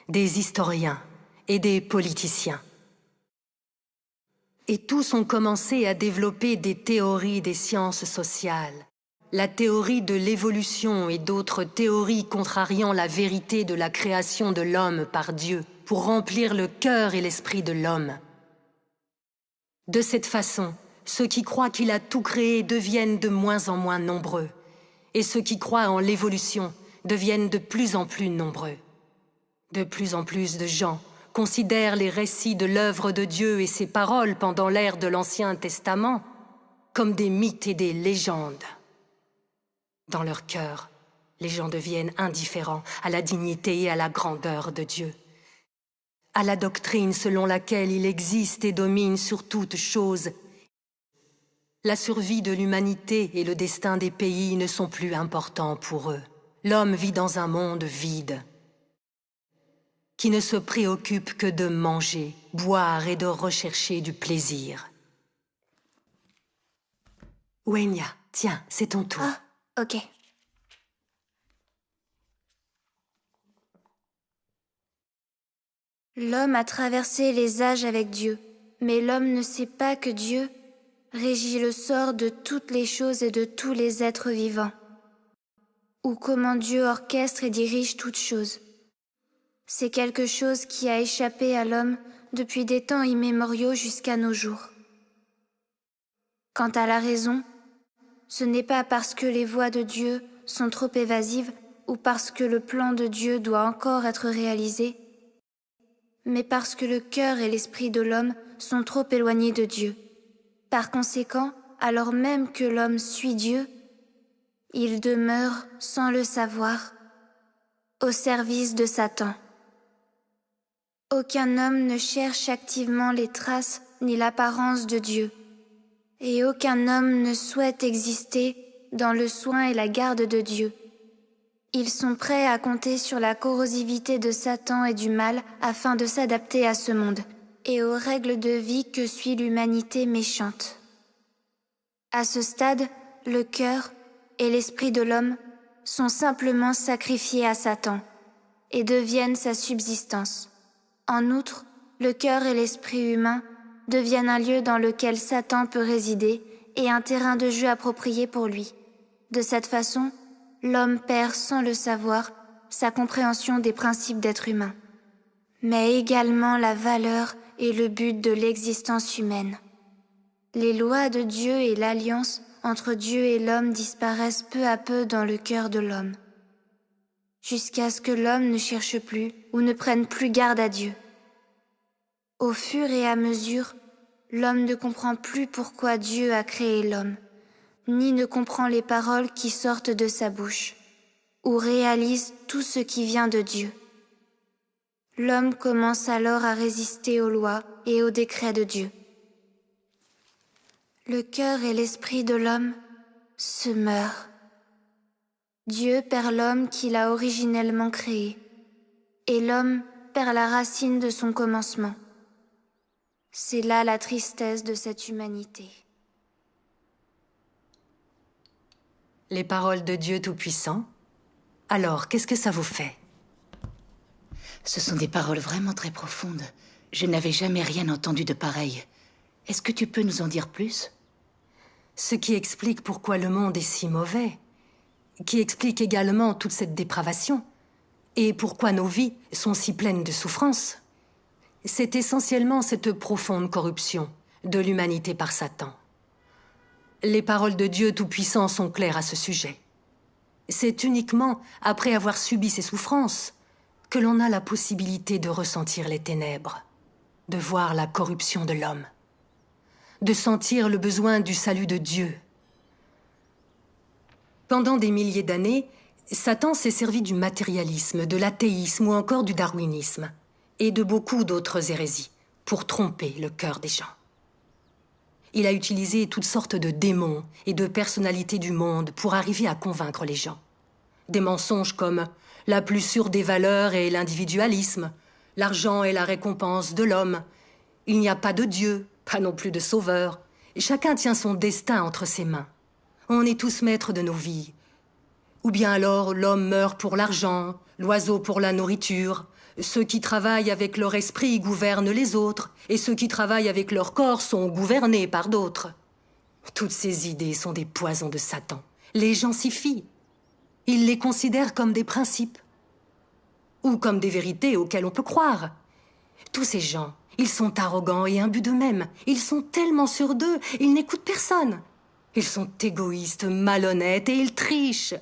des historiens et des politiciens. Et tous ont commencé à développer des théories des sciences sociales, la théorie de l'évolution et d'autres théories contrariant la vérité de la création de l'homme par Dieu pour remplir le cœur et l'esprit de l'homme. De cette façon, ceux qui croient qu'il a tout créé deviennent de moins en moins nombreux. Et ceux qui croient en l'évolution deviennent de plus en plus nombreux. De plus en plus de gens considèrent les récits de l'œuvre de Dieu et ses paroles pendant l'ère de l'Ancien Testament comme des mythes et des légendes. Dans leur cœur, les gens deviennent indifférents à la dignité et à la grandeur de Dieu, à la doctrine selon laquelle il existe et domine sur toute chose. La survie de l'humanité et le destin des pays ne sont plus importants pour eux. L'homme vit dans un monde vide, qui ne se préoccupe que de manger, boire et de rechercher du plaisir. Wenya, tiens, c'est ton tour. Ah, ok. L'homme a traversé les âges avec Dieu, mais l'homme ne sait pas que Dieu régit le sort de toutes les choses et de tous les êtres vivants, ou comment Dieu orchestre et dirige toutes choses. C'est quelque chose qui a échappé à l'homme depuis des temps immémoriaux jusqu'à nos jours. Quant à la raison, ce n'est pas parce que les voies de Dieu sont trop évasives ou parce que le plan de Dieu doit encore être réalisé, mais parce que le cœur et l'esprit de l'homme sont trop éloignés de Dieu. Par conséquent, alors même que l'homme suit Dieu, il demeure, sans le savoir, au service de Satan. Aucun homme ne cherche activement les traces ni l'apparence de Dieu, et aucun homme ne souhaite exister dans le soin et la garde de Dieu. Ils sont prêts à compter sur la corrosivité de Satan et du mal afin de s'adapter à ce monde et aux règles de vie que suit l'humanité méchante. À ce stade, le cœur et l'esprit de l'homme sont simplement sacrifiés à Satan et deviennent sa subsistance. En outre, le cœur et l'esprit humain deviennent un lieu dans lequel Satan peut résider et un terrain de jeu approprié pour lui. De cette façon, l'homme perd sans le savoir sa compréhension des principes d'être humain, mais également la valeur et le but de l'existence humaine. Les lois de Dieu et l'alliance entre Dieu et l'homme disparaissent peu à peu dans le cœur de l'homme, jusqu'à ce que l'homme ne cherche plus ou ne prenne plus garde à Dieu. Au fur et à mesure, l'homme ne comprend plus pourquoi Dieu a créé l'homme, ni ne comprend les paroles qui sortent de sa bouche, ou réalise tout ce qui vient de Dieu. L'homme commence alors à résister aux lois et aux décrets de Dieu. Le cœur et l'esprit de l'homme se meurent. Dieu perd l'homme qu'il a originellement créé, et l'homme perd la racine de son commencement. C'est là la tristesse de cette humanité. Les paroles de Dieu Tout-Puissant? Alors, qu'est-ce que ça vous fait? Ce sont des paroles vraiment très profondes. Je n'avais jamais rien entendu de pareil. Est-ce que tu peux nous en dire plus? Ce qui explique pourquoi le monde est si mauvais, qui explique également toute cette dépravation, et pourquoi nos vies sont si pleines de souffrances. C'est essentiellement cette profonde corruption de l'humanité par Satan. Les paroles de Dieu Tout-Puissant sont claires à ce sujet. C'est uniquement après avoir subi ces souffrances que l'on a la possibilité de ressentir les ténèbres, de voir la corruption de l'homme, de sentir le besoin du salut de Dieu. Pendant des milliers d'années, Satan s'est servi du matérialisme, de l'athéisme ou encore du darwinisme, et de beaucoup d'autres hérésies, pour tromper le cœur des gens. Il a utilisé toutes sortes de démons et de personnalités du monde pour arriver à convaincre les gens. Des mensonges comme la plus sûre des valeurs est l'individualisme, l'argent est la récompense de l'homme, il n'y a pas de Dieu, pas non plus de sauveur, et chacun tient son destin entre ses mains. On est tous maîtres de nos vies. Ou bien alors l'homme meurt pour l'argent, l'oiseau pour la nourriture. Ceux qui travaillent avec leur esprit gouvernent les autres, et ceux qui travaillent avec leur corps sont gouvernés par d'autres. Toutes ces idées sont des poisons de Satan. Les gens s'y fient. Ils les considèrent comme des principes, ou comme des vérités auxquelles on peut croire. Tous ces gens, Ils sont arrogants et imbus d'eux-mêmes. Ils sont tellement sûrs d'eux, ils n'écoutent personne. Ils sont égoïstes, malhonnêtes et ils trichent.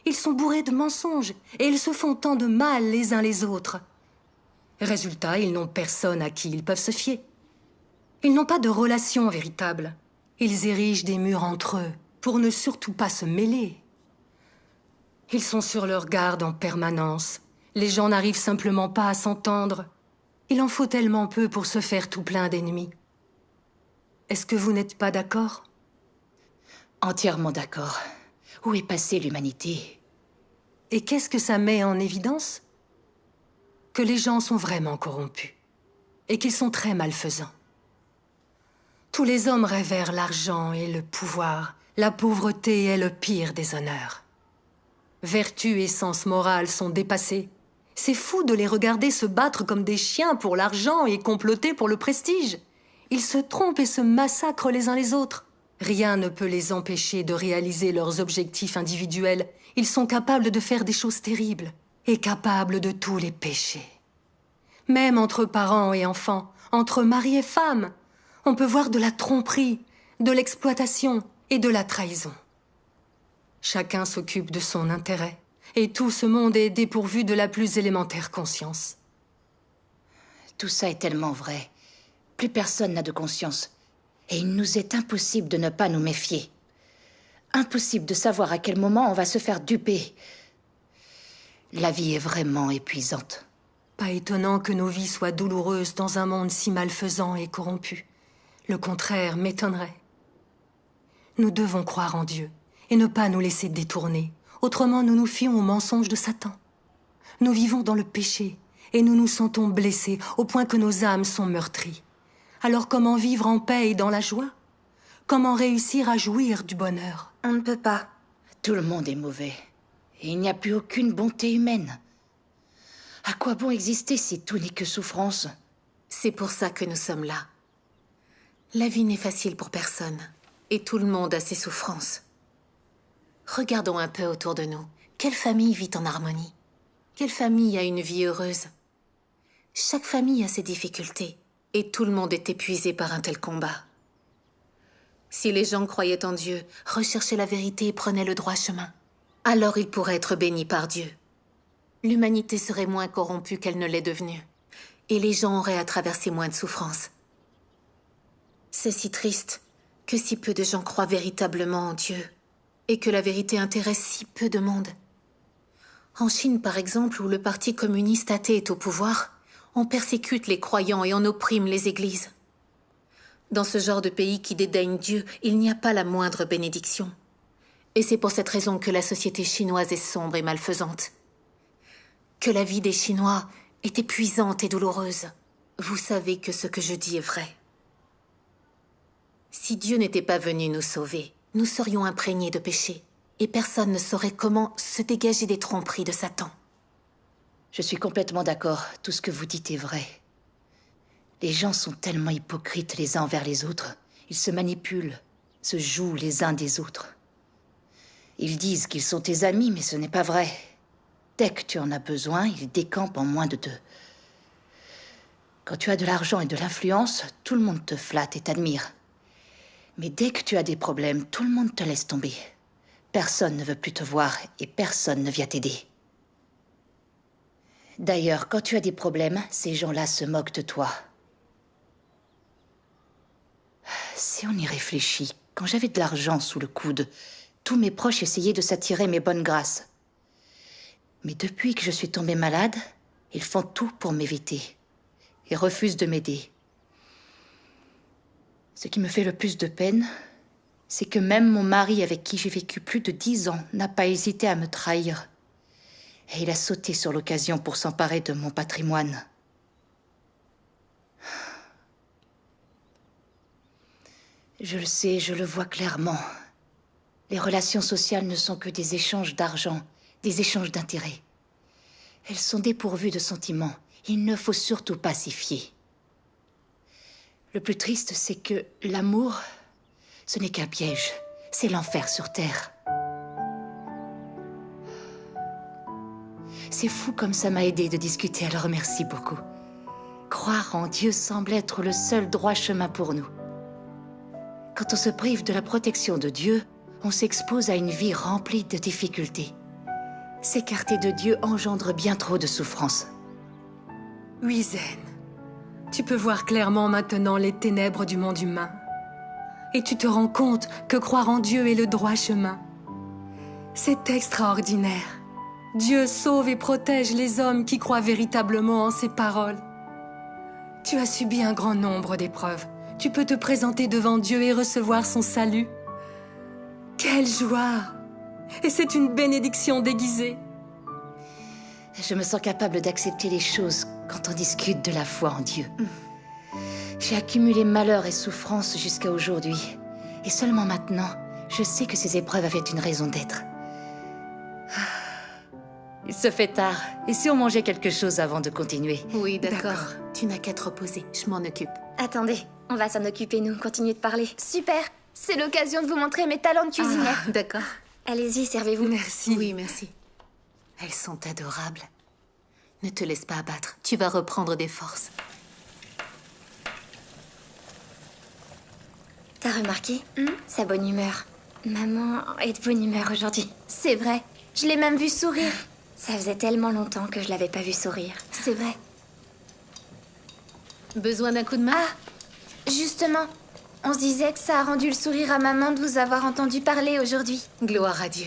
Ils sont bourrés de mensonges et ils se font tant de mal les uns les autres. Résultat, ils n'ont personne à qui ils peuvent se fier. Ils n'ont pas de relation véritable. Ils érigent des murs entre eux pour ne surtout pas se mêler. Ils sont sur leur garde en permanence. Les gens n'arrivent simplement pas à s'entendre. Il en faut tellement peu pour se faire tout plein d'ennemis. Est-ce que vous n'êtes pas d'accord? Entièrement d'accord. Où est passée l'humanité? Et qu'est-ce que ça met en évidence? Que les gens sont vraiment corrompus. Et qu'ils sont très malfaisants. Tous les hommes révèrent l'argent et le pouvoir. La pauvreté est le pire des honneurs. Vertu et sens moral sont dépassés. C'est fou de les regarder se battre comme des chiens pour l'argent et comploter pour le prestige. Ils se trompent et se massacrent les uns les autres. Rien ne peut les empêcher de réaliser leurs objectifs individuels. Ils sont capables de faire des choses terribles et capables de tous les péchés. Même entre parents et enfants, entre mari et femme, on peut voir de la tromperie, de l'exploitation et de la trahison. Chacun s'occupe de son intérêt, et tout ce monde est dépourvu de la plus élémentaire conscience. Tout ça est tellement vrai. Plus personne n'a de conscience. Et il nous est impossible de ne pas nous méfier. Impossible de savoir à quel moment on va se faire duper. La vie est vraiment épuisante. Pas étonnant que nos vies soient douloureuses dans un monde si malfaisant et corrompu. Le contraire m'étonnerait. Nous devons croire en Dieu et ne pas nous laisser détourner. Autrement, nous nous fions aux mensonges de Satan. Nous vivons dans le péché et nous nous sentons blessés au point que nos âmes sont meurtries. Alors comment vivre en paix et dans la joie? Comment réussir à jouir du bonheur? On ne peut pas. Tout le monde est mauvais. Et il n'y a plus aucune bonté humaine. À quoi bon exister si tout n'est que souffrance? C'est pour ça que nous sommes là. La vie n'est facile pour personne. Et tout le monde a ses souffrances. Regardons un peu autour de nous. Quelle famille vit en harmonie? Quelle famille a une vie heureuse? Chaque famille a ses difficultés. Et tout le monde est épuisé par un tel combat. Si les gens croyaient en Dieu, recherchaient la vérité et prenaient le droit chemin, alors ils pourraient être bénis par Dieu. L'humanité serait moins corrompue qu'elle ne l'est devenue. Et les gens auraient à traverser moins de souffrances. C'est si triste que si peu de gens croient véritablement en Dieu et que la vérité intéresse si peu de monde. En Chine, par exemple, où le parti communiste athée est au pouvoir, on persécute les croyants et on opprime les églises. Dans ce genre de pays qui dédaigne Dieu, il n'y a pas la moindre bénédiction. Et c'est pour cette raison que la société chinoise est sombre et malfaisante. Que la vie des Chinois est épuisante et douloureuse. Vous savez que ce que je dis est vrai. Si Dieu n'était pas venu nous sauver, nous serions imprégnés de péché. Et personne ne saurait comment se dégager des tromperies de Satan. Je suis complètement d'accord. Tout ce que vous dites est vrai. Les gens sont tellement hypocrites les uns envers les autres. Ils se manipulent, se jouent les uns des autres. Ils disent qu'ils sont tes amis, mais ce n'est pas vrai. Dès que tu en as besoin, ils décampent en moins de 2. Quand tu as de l'argent et de l'influence, tout le monde te flatte et t'admire. Mais dès que tu as des problèmes, tout le monde te laisse tomber. Personne ne veut plus te voir et personne ne vient t'aider. D'ailleurs, quand tu as des problèmes, ces gens-là se moquent de toi. Si on y réfléchit, quand j'avais de l'argent sous le coude, tous mes proches essayaient de s'attirer mes bonnes grâces. Mais depuis que je suis tombée malade, ils font tout pour m'éviter et refusent de m'aider. Ce qui me fait le plus de peine, c'est que même mon mari, avec qui j'ai vécu plus de 10 ans, n'a pas hésité à me trahir. Et il a sauté sur l'occasion pour s'emparer de mon patrimoine. Je le sais, je le vois clairement. Les relations sociales ne sont que des échanges d'argent, des échanges d'intérêts. Elles sont dépourvues de sentiments. Il ne faut surtout pas s'y fier. Le plus triste, c'est que l'amour, ce n'est qu'un piège. C'est l'enfer sur Terre. C'est fou comme ça m'a aidé de discuter, alors merci beaucoup. Croire en Dieu semble être le seul droit chemin pour nous. Quand on se prive de la protection de Dieu, on s'expose à une vie remplie de difficultés. S'écarter de Dieu engendre bien trop de souffrances. Oui, Zen. Tu peux voir clairement maintenant les ténèbres du monde humain. Et tu te rends compte que croire en Dieu est le droit chemin. C'est extraordinaire. Dieu sauve et protège les hommes qui croient véritablement en ses paroles. Tu as subi un grand nombre d'épreuves. Tu peux te présenter devant Dieu et recevoir son salut. Quelle joie! Et c'est une bénédiction déguisée. Je me sens capable d'accepter les choses quand on discute de la foi en Dieu. J'ai accumulé malheur et souffrance jusqu'à aujourd'hui. Et seulement maintenant, je sais que ces épreuves avaient une raison d'être. Il se fait tard. Et si on mangeait quelque chose avant de continuer? Oui, d'accord. Tu n'as qu'à te reposer. Je m'en occupe. Attendez, on va s'en occuper, nous. Continuez de parler. Super. C'est l'occasion de vous montrer mes talents de cuisinière. D'accord. Allez-y, servez-vous. Merci. Oui, merci. Elles sont adorables. Ne te laisse pas abattre. Tu vas reprendre des forces. T'as remarqué sa bonne humeur. Maman est de bonne humeur aujourd'hui. C'est vrai. Je l'ai même vue sourire. Ça faisait tellement longtemps que je l'avais pas vue sourire. C'est vrai. Besoin d'un coup de main? Justement, on se disait que ça a rendu le sourire à maman de vous avoir entendu parler aujourd'hui. Gloire à Dieu.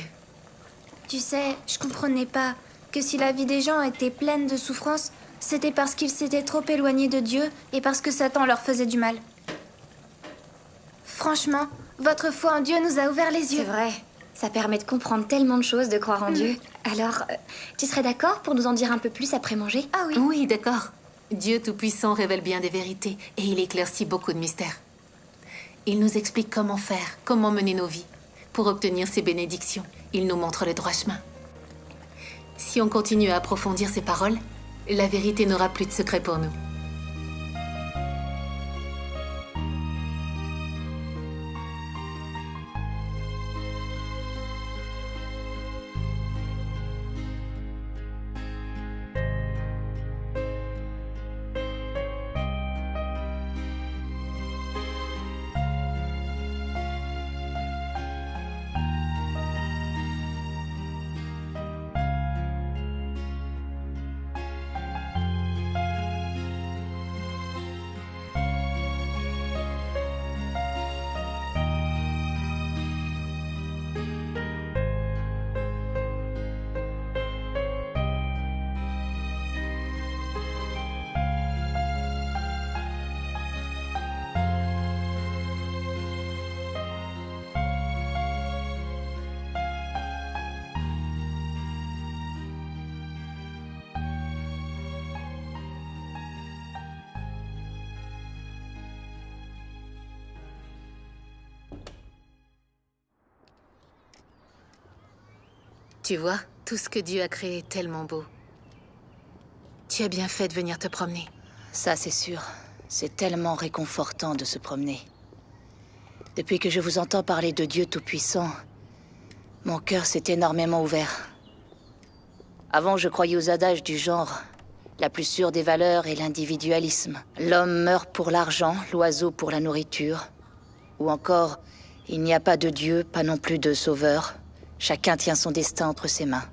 Tu sais, je comprenais pas que si la vie des gens était pleine de souffrances, c'était parce qu'ils s'étaient trop éloignés de Dieu et parce que Satan leur faisait du mal. Franchement, votre foi en Dieu nous a ouvert les yeux. C'est vrai. Ça permet de comprendre tellement de choses, de croire en Dieu. Alors, tu serais d'accord pour nous en dire un peu plus après manger? Ah oui. Oui, d'accord. Dieu Tout-Puissant révèle bien des vérités et il éclaircit beaucoup de mystères. Il nous explique comment faire, comment mener nos vies. Pour obtenir ses bénédictions, il nous montre le droit chemin. Si on continue à approfondir ses paroles, la vérité n'aura plus de secret pour nous. Tu vois, tout ce que Dieu a créé est tellement beau. Tu as bien fait de venir te promener. Ça, c'est sûr. C'est tellement réconfortant de se promener. Depuis que je vous entends parler de Dieu Tout-Puissant, mon cœur s'est énormément ouvert. Avant, je croyais aux adages du genre. La plus sûre des valeurs est l'individualisme. L'homme meurt pour l'argent, l'oiseau pour la nourriture. Ou encore, il n'y a pas de Dieu, pas non plus de sauveur. Chacun tient son destin entre ses mains.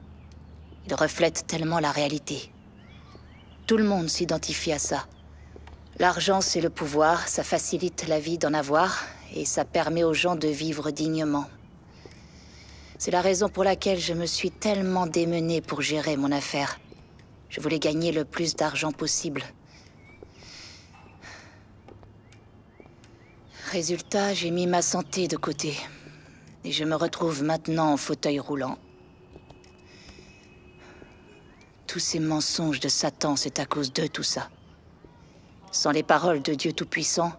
Il reflète tellement la réalité. Tout le monde s'identifie à ça. L'argent, c'est le pouvoir, ça facilite la vie d'en avoir, et ça permet aux gens de vivre dignement. C'est la raison pour laquelle je me suis tellement démenée pour gérer mon affaire. Je voulais gagner le plus d'argent possible. Résultat, j'ai mis ma santé de côté. Et je me retrouve maintenant en fauteuil roulant. Tous ces mensonges de Satan, c'est à cause de tout ça. Sans les paroles de Dieu Tout-Puissant,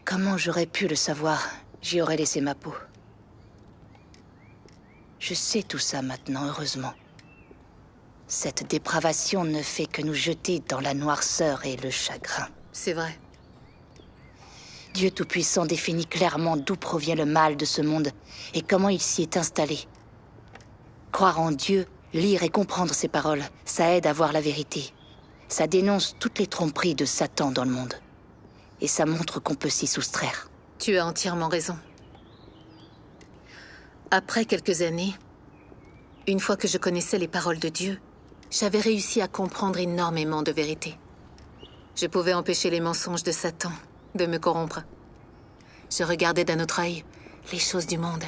comment j'aurais pu le savoir? J'y aurais laissé ma peau. Je sais tout ça maintenant, heureusement. Cette dépravation ne fait que nous jeter dans la noirceur et le chagrin. C'est vrai. Dieu Tout-Puissant définit clairement d'où provient le mal de ce monde et comment il s'y est installé. Croire en Dieu, lire et comprendre ses paroles, ça aide à voir la vérité. Ça dénonce toutes les tromperies de Satan dans le monde. Et ça montre qu'on peut s'y soustraire. Tu as entièrement raison. Après quelques années, une fois que je connaissais les paroles de Dieu, j'avais réussi à comprendre énormément de vérités. Je pouvais empêcher les mensonges de Satan de me corrompre. Je regardais d'un autre œil les choses du monde.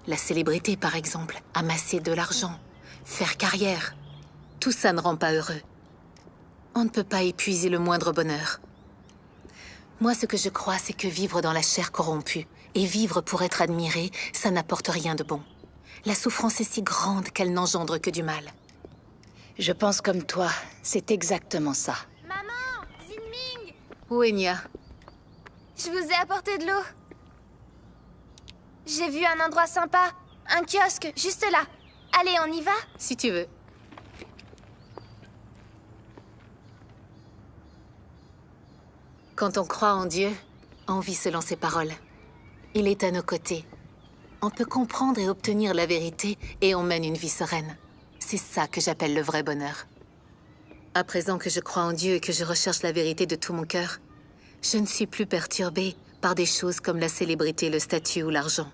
La célébrité, par exemple, amasser de l'argent, faire carrière. Tout ça ne rend pas heureux. On ne peut pas épuiser le moindre bonheur. Moi, ce que je crois, c'est que vivre dans la chair corrompue et vivre pour être admiré, ça n'apporte rien de bon. La souffrance est si grande qu'elle n'engendre que du mal. Je pense comme toi, c'est exactement ça. Maman, Zinming, Wenya, je vous ai apporté de l'eau. J'ai vu un endroit sympa, un kiosque, juste là. Allez, on y va? Si tu veux. Quand on croit en Dieu, on vit selon ses paroles. Il est à nos côtés. On peut comprendre et obtenir la vérité et on mène une vie sereine. C'est ça que j'appelle le vrai bonheur. À présent que je crois en Dieu et que je recherche la vérité de tout mon cœur, je ne suis plus perturbée par des choses comme la célébrité, le statut ou l'argent.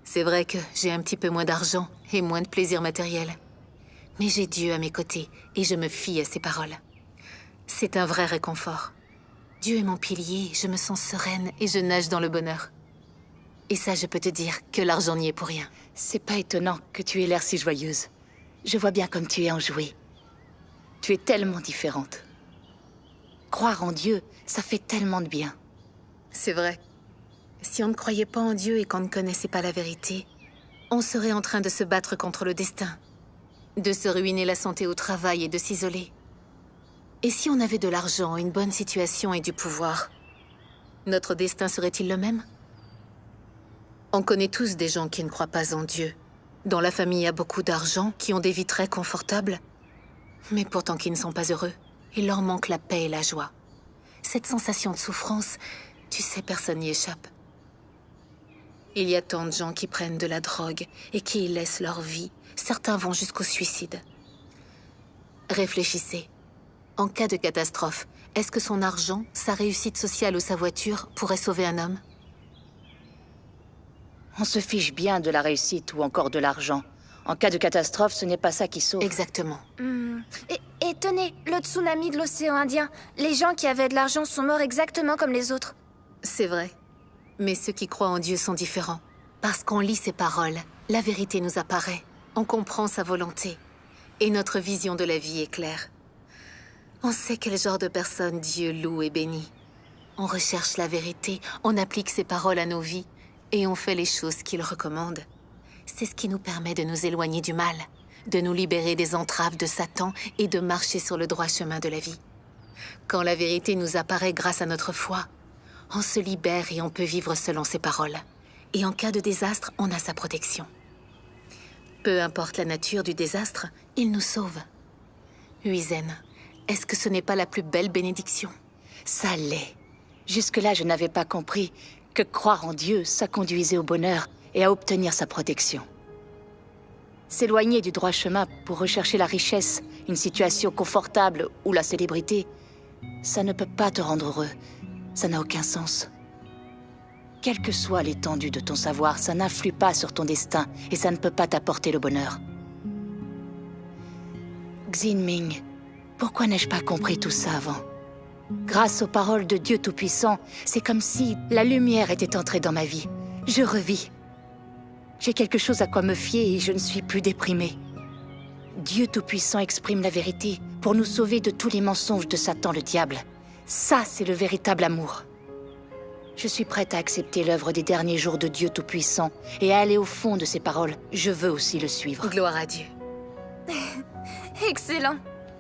C'est vrai que j'ai un petit peu moins d'argent et moins de plaisir matériel. Mais j'ai Dieu à mes côtés et je me fie à ses paroles. C'est un vrai réconfort. Dieu est mon pilier, je me sens sereine et je nage dans le bonheur. Et ça, je peux te dire que l'argent n'y est pour rien. C'est pas étonnant que tu aies l'air si joyeuse. Je vois bien comme tu es enjouée. Tu es tellement différente. Croire en Dieu, ça fait tellement de bien. C'est vrai. Si on ne croyait pas en Dieu et qu'on ne connaissait pas la vérité, on serait en train de se battre contre le destin, de se ruiner la santé au travail et de s'isoler. Et si on avait de l'argent, une bonne situation et du pouvoir, notre destin serait-il le même? On connaît tous des gens qui ne croient pas en Dieu, dont la famille a beaucoup d'argent, qui ont des vies très confortables, mais pourtant qui ne sont pas heureux. Il leur manque la paix et la joie. Cette sensation de souffrance, tu sais, personne n'y échappe. Il y a tant de gens qui prennent de la drogue et qui y laissent leur vie. Certains vont jusqu'au suicide. Réfléchissez. En cas de catastrophe, est-ce que son argent, sa réussite sociale ou sa voiture pourraient sauver un homme? On se fiche bien de la réussite ou encore de l'argent. En cas de catastrophe, ce n'est pas ça qui sauve. Exactement. Et tenez, le tsunami de l'océan Indien. Les gens qui avaient de l'argent sont morts exactement comme les autres. C'est vrai. Mais ceux qui croient en Dieu sont différents. Parce qu'on lit ses paroles, la vérité nous apparaît. On comprend sa volonté. Et notre vision de la vie est claire. On sait quel genre de personne Dieu loue et bénit. On recherche la vérité, on applique ses paroles à nos vies. Et on fait les choses qu'il recommande. C'est ce qui nous permet de nous éloigner du mal, de nous libérer des entraves de Satan et de marcher sur le droit chemin de la vie. Quand la vérité nous apparaît grâce à notre foi, on se libère et on peut vivre selon ses paroles. Et en cas de désastre, on a sa protection. Peu importe la nature du désastre, il nous sauve. Huizen, est-ce que ce n'est pas la plus belle bénédiction? Ça l'est. Jusque-là, je n'avais pas compris que croire en Dieu, ça conduisait au bonheur et à obtenir sa protection. S'éloigner du droit chemin pour rechercher la richesse, une situation confortable ou la célébrité, ça ne peut pas te rendre heureux. Ça n'a aucun sens. Quelle que soit l'étendue de ton savoir, ça n'influe pas sur ton destin et ça ne peut pas t'apporter le bonheur. Zinming, pourquoi n'ai-je pas compris tout ça avant? Grâce aux paroles de Dieu Tout-Puissant, c'est comme si la lumière était entrée dans ma vie. Je revis. J'ai quelque chose à quoi me fier et je ne suis plus déprimée. Dieu Tout-Puissant exprime la vérité pour nous sauver de tous les mensonges de Satan le diable. Ça, c'est le véritable amour. Je suis prête à accepter l'œuvre des derniers jours de Dieu Tout-Puissant et à aller au fond de ses paroles. Je veux aussi le suivre. Gloire à Dieu. Excellent.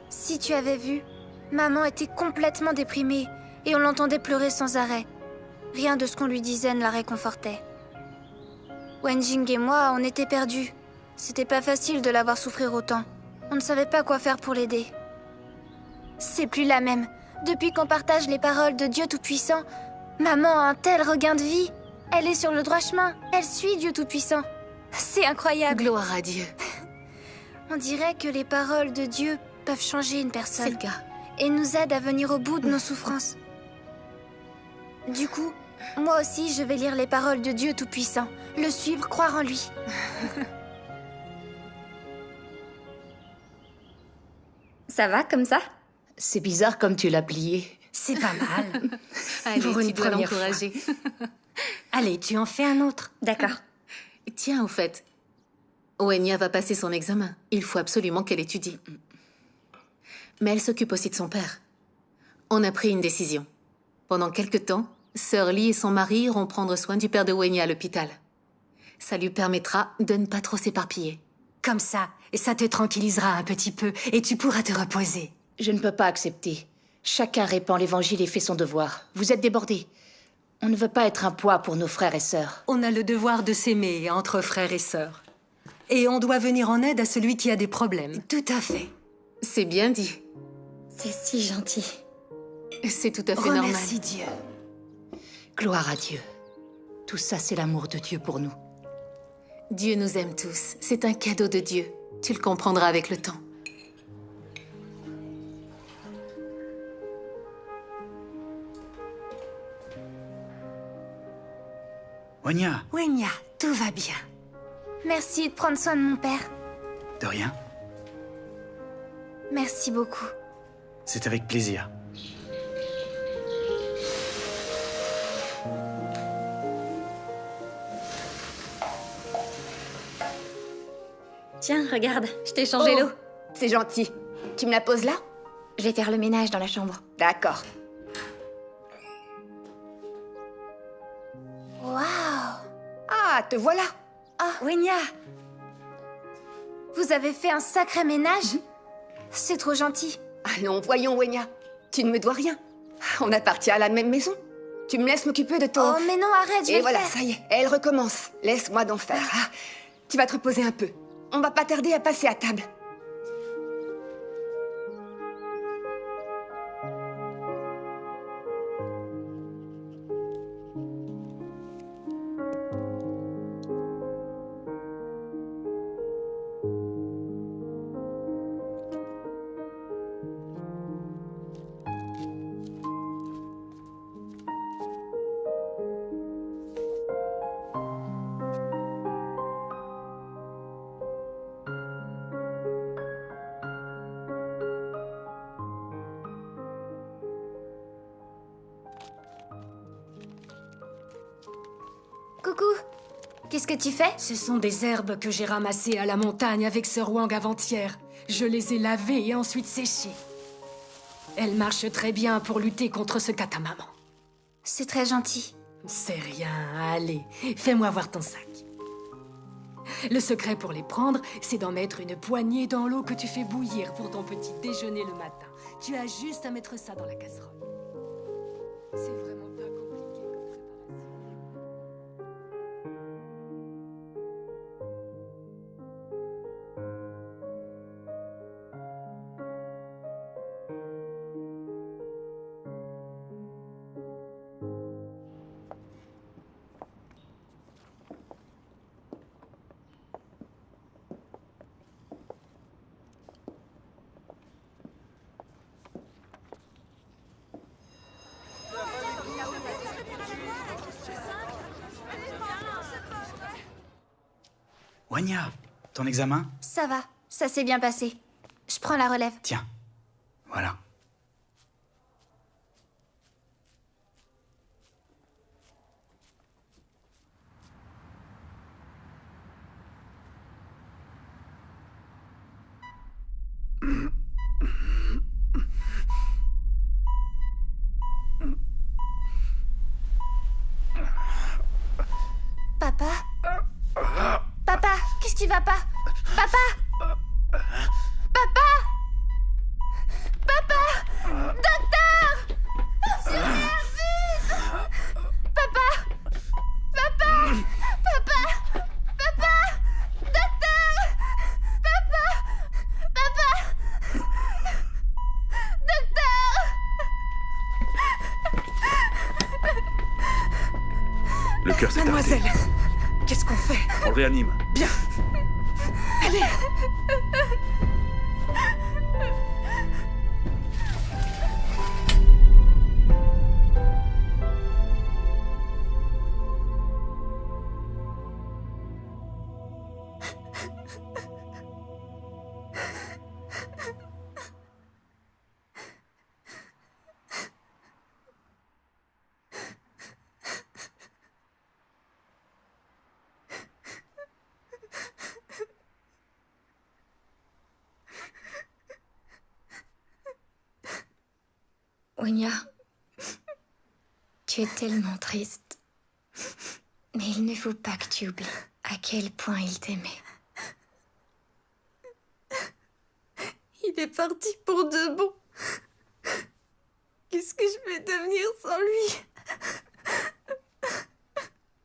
Si tu avais vu, maman était complètement déprimée et on l'entendait pleurer sans arrêt. Rien de ce qu'on lui disait ne la réconfortait. Wenjing et moi, on était perdus. C'était pas facile de la voir souffrir autant. On ne savait pas quoi faire pour l'aider. C'est plus la même. Depuis qu'on partage les paroles de Dieu Tout-Puissant, maman a un tel regain de vie. Elle est sur le droit chemin. Elle suit Dieu Tout-Puissant. C'est incroyable. Gloire à Dieu. On dirait que les paroles de Dieu peuvent changer une personne. C'est le cas. Et nous aident à venir au bout de nos souffrances. Du coup, moi aussi, je vais lire les paroles de Dieu Tout-Puissant, le suivre, croire en lui. Ça va comme ça? C'est bizarre comme tu l'as plié. C'est pas mal. Allez, Pour une tu dois première l'encourager. Allez, tu en fais un autre. D'accord. Tiens, au fait, Wenya va passer son examen. Il faut absolument qu'elle étudie. Mais elle s'occupe aussi de son père. On a pris une décision. Pendant quelque temps, Sœur Lee et son mari iront prendre soin du père de Wenya à l'hôpital. Ça lui permettra de ne pas trop s'éparpiller. Comme ça, et ça te tranquillisera un petit peu, et tu pourras te reposer. Je ne peux pas accepter. Chacun répand l'évangile et fait son devoir. Vous êtes débordés. On ne veut pas être un poids pour nos frères et sœurs. On a le devoir de s'aimer entre frères et sœurs. Et on doit venir en aide à celui qui a des problèmes. Tout à fait. C'est bien dit. C'est si gentil. C'est tout à fait normal. Remercie Dieu. Gloire à Dieu. Tout ça, c'est l'amour de Dieu pour nous. Dieu nous aime tous. C'est un cadeau de Dieu. Tu le comprendras avec le temps. Wenya, Wenya, tout va bien. Merci de prendre soin de mon père. de rien. Merci beaucoup. C'est avec plaisir. Tiens, regarde, je t'ai changé l'eau. C'est gentil. Tu me la poses là? Je vais faire le ménage dans la chambre. D'accord. Waouh! Ah, te voilà. Ah, Wenya! Vous avez fait un sacré ménage? C'est trop gentil. Allons, voyons, Wenya. Tu ne me dois rien. On appartient à la même maison. Tu me laisses m'occuper de ton... Oh, mais non, arrête, je vais Et le voilà, faire. ça y est, elle recommence. Laisse-moi d'en faire. Ah, tu vas te reposer un peu. On va pas tarder à passer à table. Coucou. Qu'est-ce que tu fais? Ce sont des herbes que j'ai ramassées à la montagne avec Sir Wang avant-hier. Je les ai lavées et ensuite séchées. Elles marchent très bien pour lutter contre ce catamaman. C'est très gentil. C'est rien, allez, fais-moi voir ton sac. Le secret pour les prendre, c'est d'en mettre une poignée dans l'eau que tu fais bouillir pour ton petit déjeuner le matin. Tu as juste à mettre ça dans la casserole. C'est vraiment pas compliqué comme préparation. Wenya, ton examen? Ça va, ça s'est bien passé. Je prends la relève. Tiens, voilà. Papa? Papa, qu'est-ce qui va pas? Papa? Papa? Papa? Docteur! Viens vite! Papa! Papa! Papa! Papa! Docteur! Papa! Papa! Docteur! Le cœur s'est arrêté. Mademoiselle, qu'est-ce qu'on fait? On le réanime. Bien. Allez. Wenya, tu es tellement triste. Mais il ne faut pas que tu oublies à quel point il t'aimait. Il est parti pour de bon. Qu'est-ce que je vais devenir sans lui?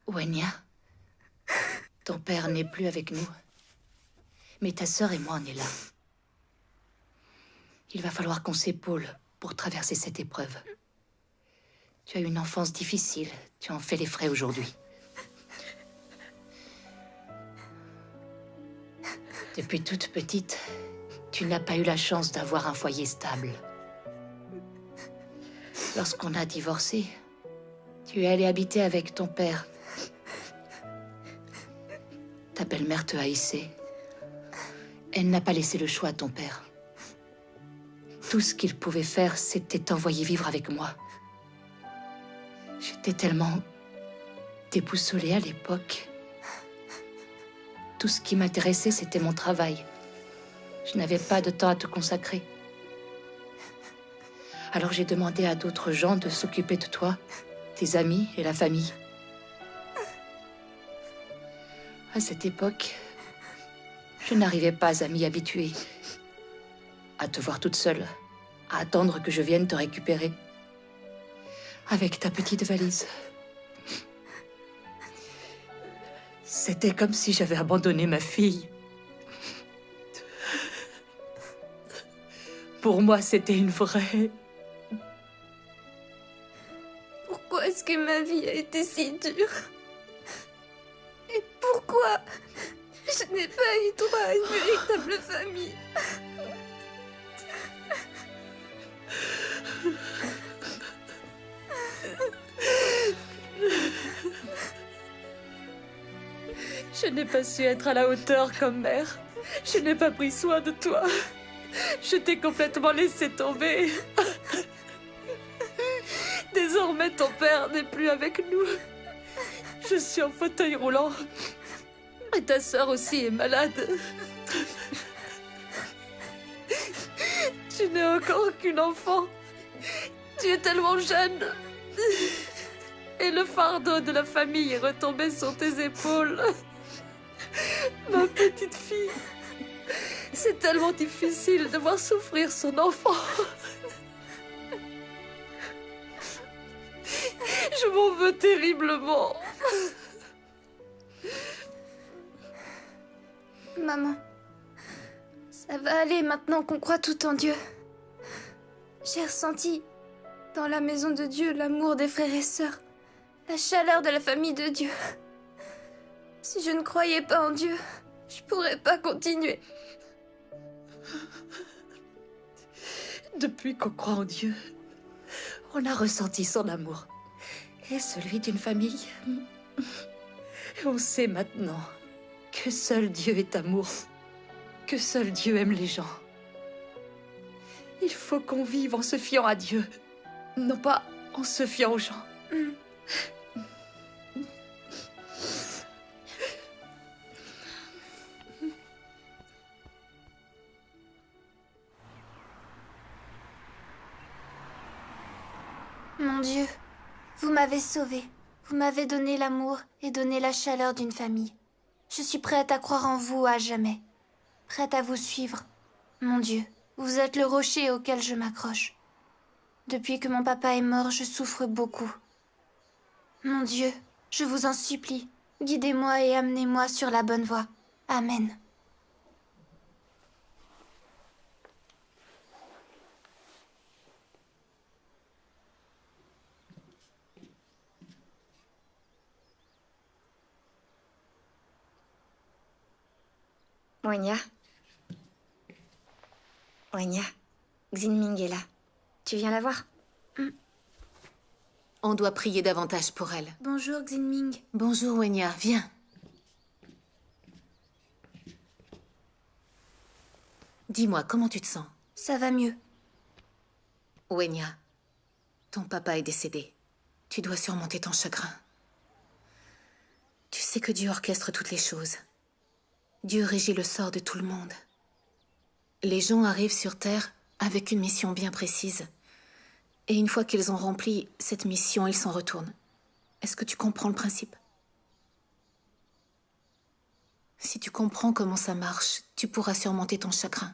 Wenya, ton père n'est plus avec nous. Mais ta sœur et moi, on est là. Il va falloir qu'on s'épaule pour traverser cette épreuve. Tu as eu une enfance difficile. Tu en fais les frais aujourd'hui. Depuis toute petite, tu n'as pas eu la chance d'avoir un foyer stable. Lorsqu'on a divorcé, tu es allé habiter avec ton père. Ta belle-mère te haïssait. Elle n'a pas laissé le choix à ton père. Tout ce qu'il pouvait faire, c'était t'envoyer vivre avec moi. J'étais tellement déboussolée à l'époque. Tout ce qui m'intéressait, c'était mon travail. Je n'avais pas de temps à te consacrer. Alors j'ai demandé à d'autres gens de s'occuper de toi, tes amis et la famille. À cette époque, je n'arrivais pas à m'y habituer. À te voir toute seule, à attendre que je vienne te récupérer. Avec ta petite valise. C'était comme si j'avais abandonné ma fille. Pour moi, c'était une vraie... Pourquoi est-ce que ma vie a été si dure? Et pourquoi je n'ai pas eu droit à une véritable famille? Je n'ai pas su être à la hauteur comme mère. Je n'ai pas pris soin de toi. Je t'ai complètement laissé tomber. Désormais, ton père n'est plus avec nous. Je suis en fauteuil roulant. Et ta sœur aussi est malade. Tu n'es encore qu'une enfant. Tu es tellement jeune. Et le fardeau de la famille est retombé sur tes épaules. Ma petite fille. C'est tellement difficile de voir souffrir son enfant. Je m'en veux terriblement. Maman, ça va aller maintenant qu'on croit tout en Dieu. J'ai ressenti dans la maison de Dieu l'amour des frères et sœurs, la chaleur de la famille de Dieu. Si je ne croyais pas en Dieu, je pourrais pas continuer. Depuis qu'on croit en Dieu, on a ressenti son amour et celui d'une famille. Et on sait maintenant que seul Dieu est amour, que seul Dieu aime les gens. Il faut qu'on vive en se fiant à Dieu, non pas en se fiant aux gens. Mon Dieu, vous m'avez sauvée. Vous m'avez donné l'amour et donné la chaleur d'une famille. Je suis prête à croire en vous à jamais. Prête à vous suivre. Mon Dieu, vous êtes le rocher auquel je m'accroche. Depuis que mon papa est mort, je souffre beaucoup. Mon Dieu, je vous en supplie, guidez-moi et amenez-moi sur la bonne voie. Amen. Wenya. Wenya, Xinming est là. Tu viens la voir? On doit prier davantage pour elle. Bonjour, Xinming. Bonjour, Wenya. Viens. Dis-moi, comment tu te sens? Ça va mieux. Wenya, ton papa est décédé. Tu dois surmonter ton chagrin. Tu sais que Dieu orchestre toutes les choses. Dieu régit le sort de tout le monde. Les gens arrivent sur Terre avec une mission bien précise. Et une fois qu'ils ont rempli cette mission, ils s'en retournent. Est-ce que tu comprends le principe? Si tu comprends comment ça marche, tu pourras surmonter ton chagrin.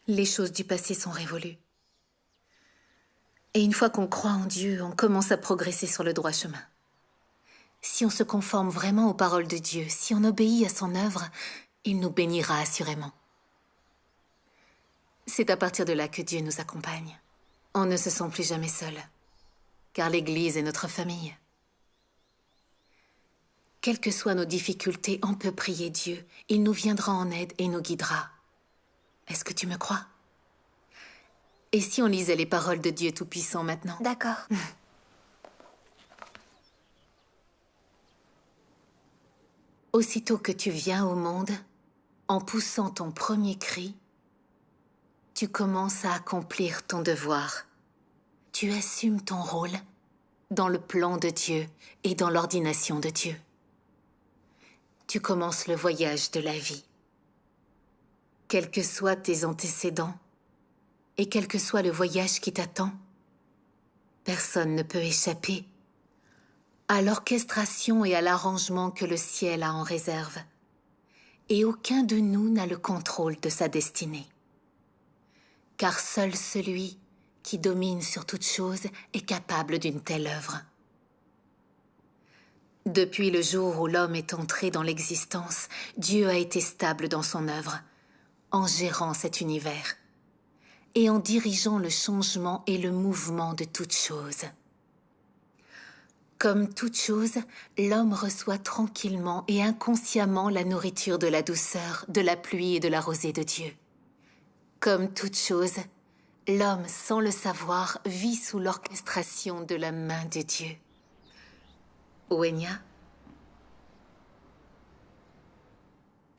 Les choses du passé sont révolues. Et une fois qu'on croit en Dieu, on commence à progresser sur le droit chemin. Si on se conforme vraiment aux paroles de Dieu, si on obéit à son œuvre, il nous bénira assurément. C'est à partir de là que Dieu nous accompagne. On ne se sent plus jamais seul, car l'Église est notre famille. Quelles que soient nos difficultés, on peut prier Dieu. Il nous viendra en aide et nous guidera. Est-ce que tu me crois? Et si on lisait les paroles de Dieu Tout-Puissant maintenant? D'accord. Aussitôt que tu viens au monde, en poussant ton premier cri, tu commences à accomplir ton devoir. Tu assumes ton rôle dans le plan de Dieu et dans l'ordination de Dieu. Tu commences le voyage de la vie. Quels que soient tes antécédents et quel que soit le voyage qui t'attend, personne ne peut échapper à l'orchestration et à l'arrangement que le ciel a en réserve. Et aucun de nous n'a le contrôle de sa destinée. Car seul celui qui domine sur toute chose est capable d'une telle œuvre. Depuis le jour où l'homme est entré dans l'existence, Dieu a été stable dans son œuvre, en gérant cet univers et en dirigeant le changement et le mouvement de toutes choses. Comme toute chose, l'homme reçoit tranquillement et inconsciemment la nourriture de la douceur, de la pluie et de la rosée de Dieu. Comme toute chose, l'homme, sans le savoir, vit sous l'orchestration de la main de Dieu. Wenya?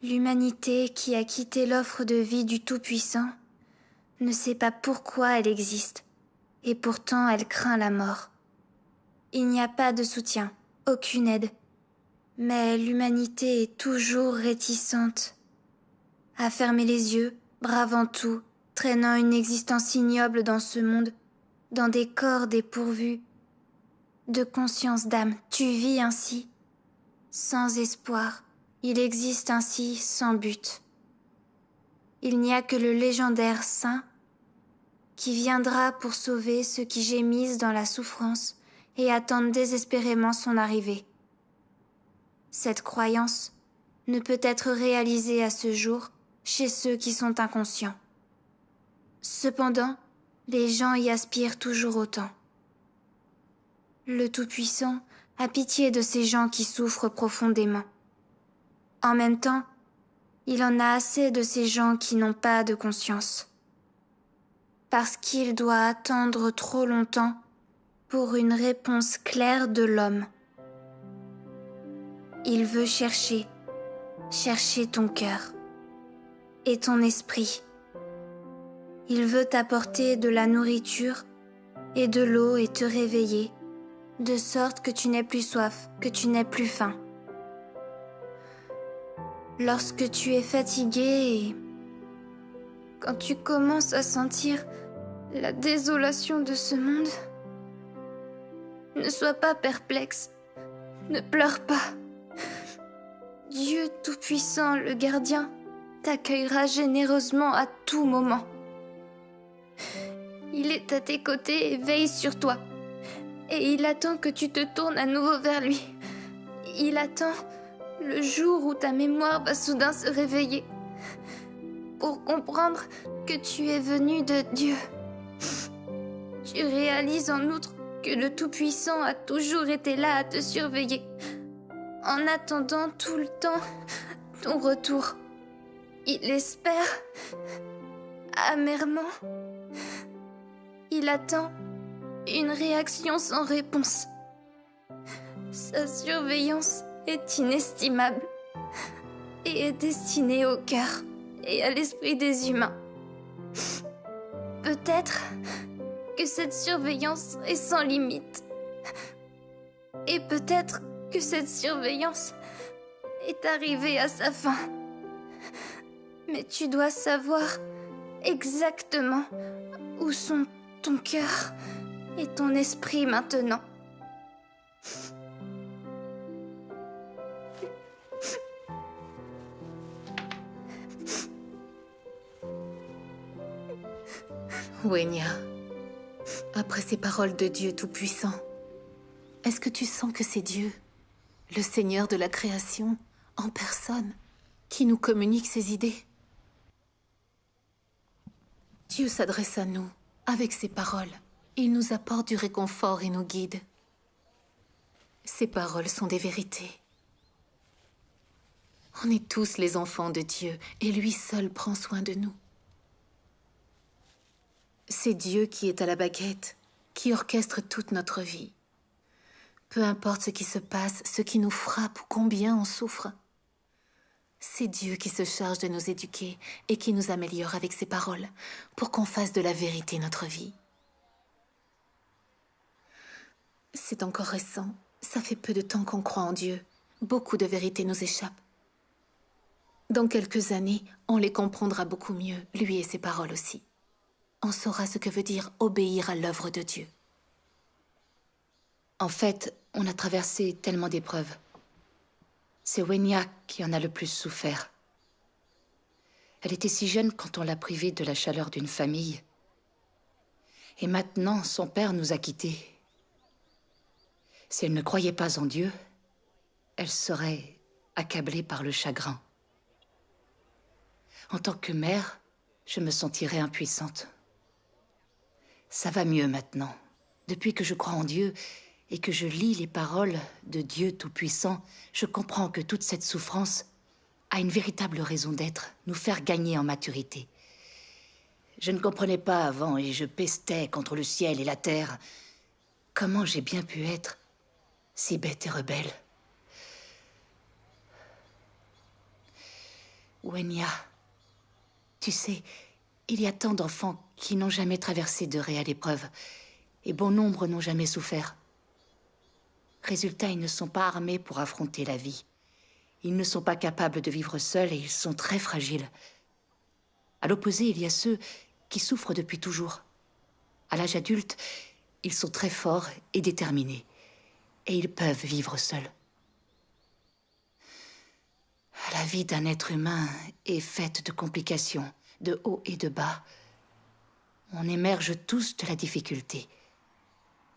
L'humanité qui a quitté l'offre de vie du Tout-Puissant ne sait pas pourquoi elle existe, et pourtant elle craint la mort. Il n'y a pas de soutien, aucune aide, mais l'humanité est toujours réticente à fermer les yeux, bravant tout, traînant une existence ignoble dans ce monde, dans des corps dépourvus de conscience d'âme. Tu vis ainsi, sans espoir. Il existe ainsi sans but. Il n'y a que le légendaire saint qui viendra pour sauver ceux qui gémissent dans la souffrance et attendent désespérément son arrivée. Cette croyance ne peut être réalisée à ce jour chez ceux qui sont inconscients. Cependant, les gens y aspirent toujours autant. Le Tout-Puissant a pitié de ces gens qui souffrent profondément. En même temps, il en a assez de ces gens qui n'ont pas de conscience. Parce qu'il doit attendre trop longtemps pour une réponse claire de l'homme. Il veut chercher ton cœur et ton esprit. Il veut t'apporter de la nourriture et de l'eau et te réveiller, de sorte que tu n'aies plus soif, que tu n'aies plus faim. Lorsque tu es fatigué et quand tu commences à sentir la désolation de ce monde, ne sois pas perplexe, ne pleure pas. Dieu Tout-Puissant, le gardien, t'accueillera généreusement à tout moment. Il est à tes côtés et veille sur toi. Et il attend que tu te tournes à nouveau vers lui. Il attend le jour où ta mémoire va soudain se réveiller pour comprendre que tu es venu de Dieu. Tu réalises en outre que le Tout-Puissant a toujours été là à te surveiller, en attendant tout le temps ton retour. Il espère amèrement. Il attend une réaction sans réponse. Sa surveillance est inestimable et est destinée au cœur et à l'esprit des humains. Peut-être que cette surveillance est sans limite. Et peut-être que cette surveillance est arrivée à sa fin. Mais tu dois savoir exactement où sont ton cœur et ton esprit maintenant. Wenya, après ces paroles de Dieu Tout-Puissant, est-ce que tu sens que c'est Dieu, le Seigneur de la création, en personne, qui nous communique ses idées? Dieu s'adresse à nous avec ses paroles. Il nous apporte du réconfort et nous guide. Ces paroles sont des vérités. On est tous les enfants de Dieu et lui seul prend soin de nous. C'est Dieu qui est à la baguette, qui orchestre toute notre vie. Peu importe ce qui se passe, ce qui nous frappe ou combien on souffre. C'est Dieu qui se charge de nous éduquer et qui nous améliore avec ses paroles pour qu'on fasse de la vérité notre vie. C'est encore récent. Ça fait peu de temps qu'on croit en Dieu. Beaucoup de vérités nous échappent. Dans quelques années, on les comprendra beaucoup mieux, lui et ses paroles aussi. On saura ce que veut dire obéir à l'œuvre de Dieu. En fait, on a traversé tellement d'épreuves. C'est Wenya qui en a le plus souffert. Elle était si jeune quand on l'a privée de la chaleur d'une famille. Et maintenant, son père nous a quittés. Si elle ne croyait pas en Dieu, elle serait accablée par le chagrin. En tant que mère, je me sentirais impuissante. Ça va mieux maintenant. Depuis que je crois en Dieu et que je lis les paroles de Dieu Tout-Puissant, je comprends que toute cette souffrance a une véritable raison d'être, nous faire gagner en maturité. Je ne comprenais pas avant et je pestais contre le ciel et la terre. Comment j'ai bien pu être si bête et rebelle? Wenya, tu sais, il y a tant d'enfants qui n'ont jamais traversé de réelle épreuve, et bon nombre n'ont jamais souffert. Résultat, ils ne sont pas armés pour affronter la vie. Ils ne sont pas capables de vivre seuls et ils sont très fragiles. À l'opposé, il y a ceux qui souffrent depuis toujours. À l'âge adulte, ils sont très forts et déterminés, et ils peuvent vivre seuls. La vie d'un être humain est faite de complications, de hauts et de bas. On émerge tous de la difficulté.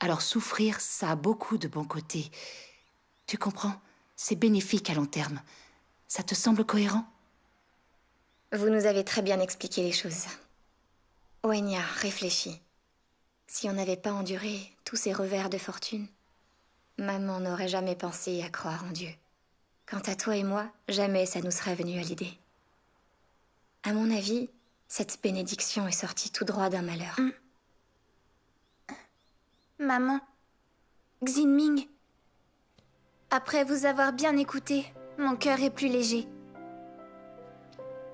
Alors souffrir, ça a beaucoup de bons côtés. Tu comprends? C'est bénéfique à long terme. Ça te semble cohérent? Vous nous avez très bien expliqué les choses. Wenya, réfléchis. Si on n'avait pas enduré tous ces revers de fortune, maman n'aurait jamais pensé à croire en Dieu. Quant à toi et moi, jamais ça nous serait venu à l'idée. À mon avis, cette bénédiction est sortie tout droit d'un malheur. Maman, Xinming, après vous avoir bien écouté, mon cœur est plus léger.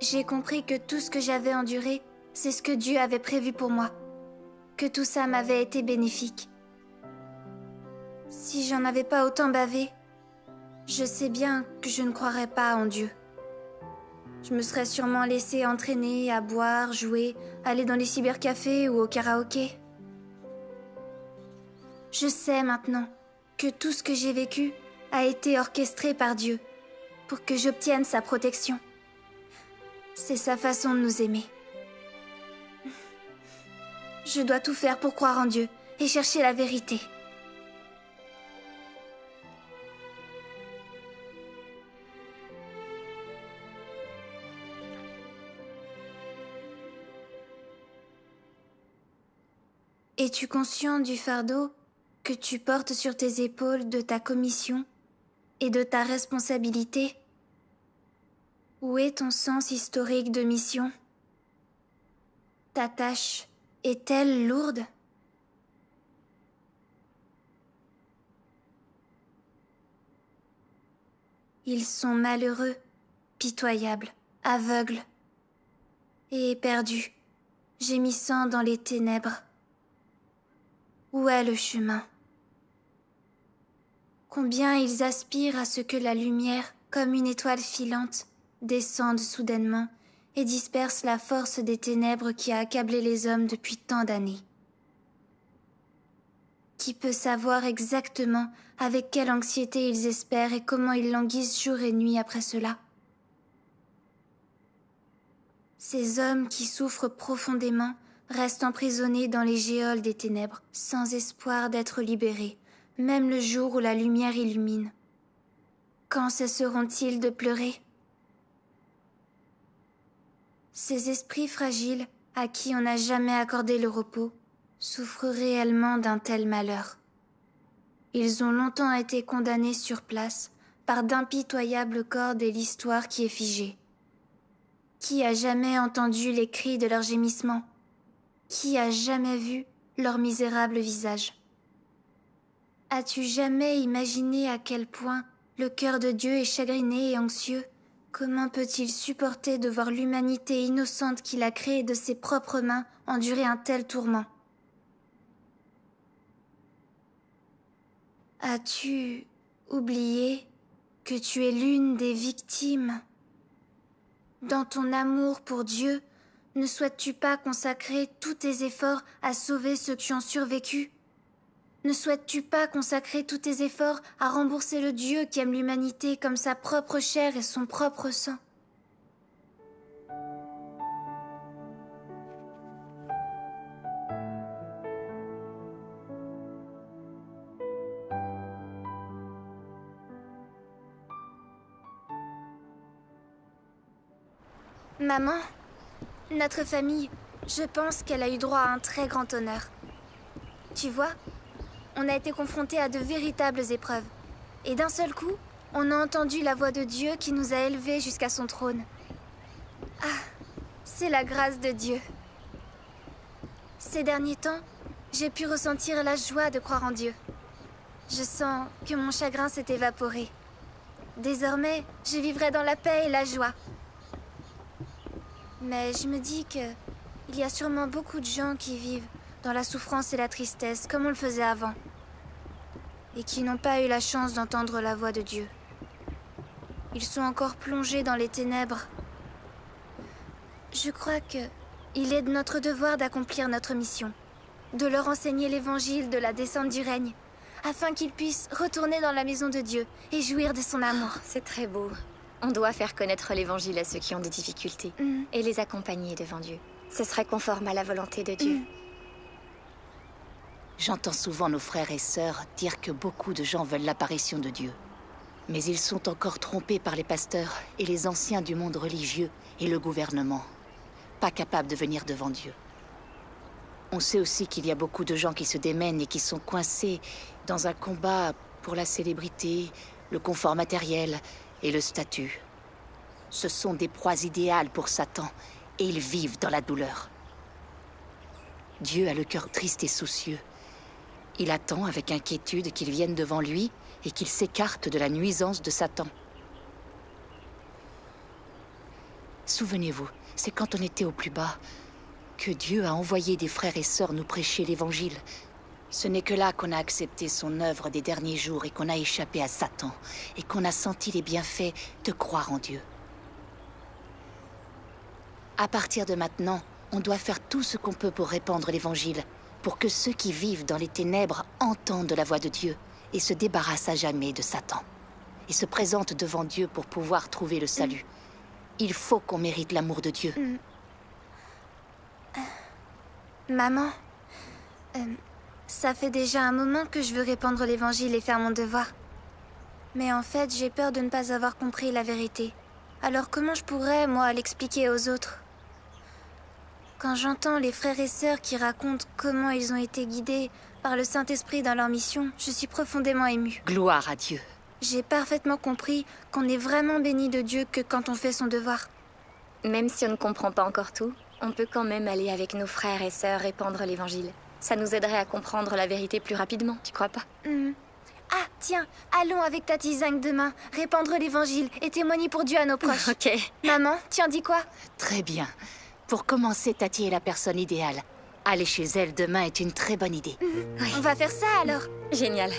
J'ai compris que tout ce que j'avais enduré, c'est ce que Dieu avait prévu pour moi. Que tout ça m'avait été bénéfique. Si j'en avais pas autant bavé, je sais bien que je ne croirais pas en Dieu. Je me serais sûrement laissée entraîner à boire, jouer, aller dans les cybercafés ou au karaoké. Je sais maintenant que tout ce que j'ai vécu a été orchestré par Dieu pour que j'obtienne sa protection. C'est sa façon de nous aimer. Je dois tout faire pour croire en Dieu et chercher la vérité. Es-tu conscient du fardeau que tu portes sur tes épaules de ta commission et de ta responsabilité? Où est ton sens historique de mission? Ta tâche est-elle lourde? Ils sont malheureux, pitoyables, aveugles et perdus, gémissant dans les ténèbres. Où est le chemin? Combien ils aspirent à ce que la lumière, comme une étoile filante, descende soudainement et disperse la force des ténèbres qui a accablé les hommes depuis tant d'années. Qui peut savoir exactement avec quelle anxiété ils espèrent et comment ils languissent jour et nuit après cela? Ces hommes qui souffrent profondément restent emprisonnés dans les géoles des ténèbres, sans espoir d'être libérés, même le jour où la lumière illumine. Quand cesseront-ils de pleurer? Ces esprits fragiles, à qui on n'a jamais accordé le repos, souffrent réellement d'un tel malheur. Ils ont longtemps été condamnés sur place par d'impitoyables cordes et l'histoire qui est figée. Qui a jamais entendu les cris de leurs gémissements? Qui a jamais vu leur misérable visage? As-tu jamais imaginé à quel point le cœur de Dieu est chagriné et anxieux? Comment peut-il supporter de voir l'humanité innocente qu'il a créée de ses propres mains endurer un tel tourment? As-tu oublié que tu es l'une des victimes? Dans ton amour pour Dieu, ne souhaites-tu pas consacrer tous tes efforts à sauver ceux qui ont survécu? Ne souhaites-tu pas consacrer tous tes efforts à rembourser le Dieu qui aime l'humanité comme sa propre chair et son propre sang? Maman, notre famille, je pense qu'elle a eu droit à un très grand honneur. Tu vois, on a été confrontés à de véritables épreuves. Et d'un seul coup, on a entendu la voix de Dieu qui nous a élevés jusqu'à son trône. Ah, c'est la grâce de Dieu. Ces derniers temps, j'ai pu ressentir la joie de croire en Dieu. Je sens que mon chagrin s'est évaporé. Désormais, je vivrai dans la paix et la joie. Mais je me dis que il y a sûrement beaucoup de gens qui vivent dans la souffrance et la tristesse comme on le faisait avant. Et qui n'ont pas eu la chance d'entendre la voix de Dieu. Ils sont encore plongés dans les ténèbres. Je crois que il est de notre devoir d'accomplir notre mission, de leur enseigner l'évangile de la descente du règne, afin qu'ils puissent retourner dans la maison de Dieu et jouir de son amour. C'est très beau. On doit faire connaître l'évangile à ceux qui ont des difficultés et les accompagner devant Dieu. Ce serait conforme à la volonté de Dieu. J'entends souvent nos frères et sœurs dire que beaucoup de gens veulent l'apparition de Dieu. Mais ils sont encore trompés par les pasteurs et les anciens du monde religieux et le gouvernement, pas capables de venir devant Dieu. On sait aussi qu'il y a beaucoup de gens qui se démènent et qui sont coincés dans un combat pour la célébrité, le confort matériel et le statut. Ce sont des proies idéales pour Satan et ils vivent dans la douleur. Dieu a le cœur triste et soucieux. Il attend avec inquiétude qu'ils viennent devant lui et qu'ils s'écartent de la nuisance de Satan. Souvenez-vous, c'est quand on était au plus bas que Dieu a envoyé des frères et sœurs nous prêcher l'évangile. Ce n'est que là qu'on a accepté son œuvre des derniers jours et qu'on a échappé à Satan et qu'on a senti les bienfaits de croire en Dieu. À partir de maintenant, on doit faire tout ce qu'on peut pour répandre l'évangile, pour que ceux qui vivent dans les ténèbres entendent la voix de Dieu et se débarrassent à jamais de Satan, et se présentent devant Dieu pour pouvoir trouver le salut. Il faut qu'on mérite l'amour de Dieu. Maman, ça fait déjà un moment que je veux répandre l'évangile et faire mon devoir. Mais en fait, j'ai peur de ne pas avoir compris la vérité. Alors comment je pourrais, moi, l'expliquer aux autres? Quand j'entends les frères et sœurs qui racontent comment ils ont été guidés par le Saint-Esprit dans leur mission, je suis profondément émue. Gloire à Dieu. J'ai parfaitement compris qu'on est vraiment béni de Dieu que quand on fait son devoir. Même si on ne comprend pas encore tout, on peut quand même aller avec nos frères et sœurs répandre l'évangile. Ça nous aiderait à comprendre la vérité plus rapidement, tu crois pas? Ah, tiens, allons avec Tati Zang demain, répandre l'évangile et témoigner pour Dieu à nos proches. Ok. Maman, tu en dis quoi? Très bien. Pour commencer, Tati est la personne idéale. Aller chez elle demain est une très bonne idée. Oui. On va faire ça alors. Génial.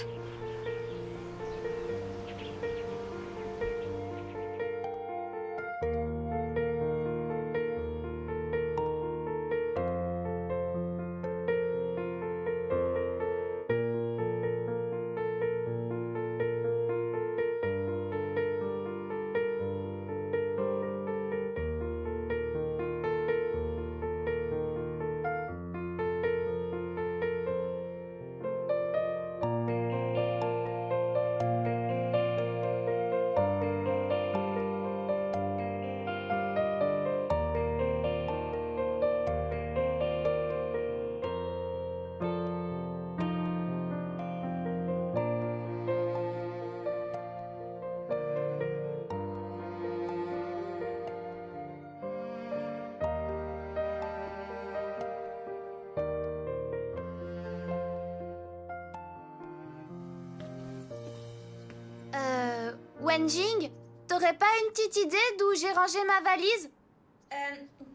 Wenjing, t'aurais pas une petite idée d'où j'ai rangé ma valise?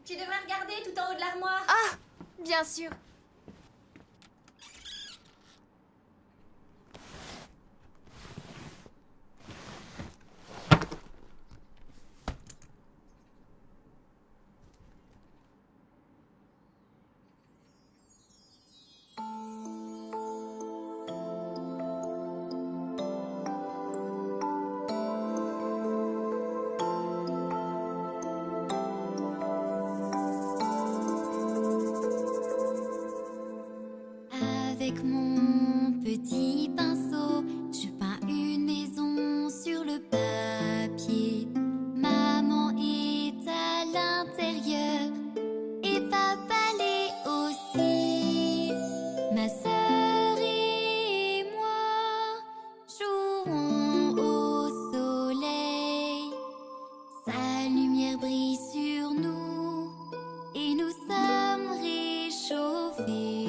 Tu devrais regarder tout en haut de l'armoire. Ah, bien sûr. Avec mon petit pinceau, je peins une maison sur le papier. Maman est à l'intérieur et papa l'est aussi. Ma sœur et moi jouons au soleil. Sa lumière brille sur nous et nous sommes réchauffés.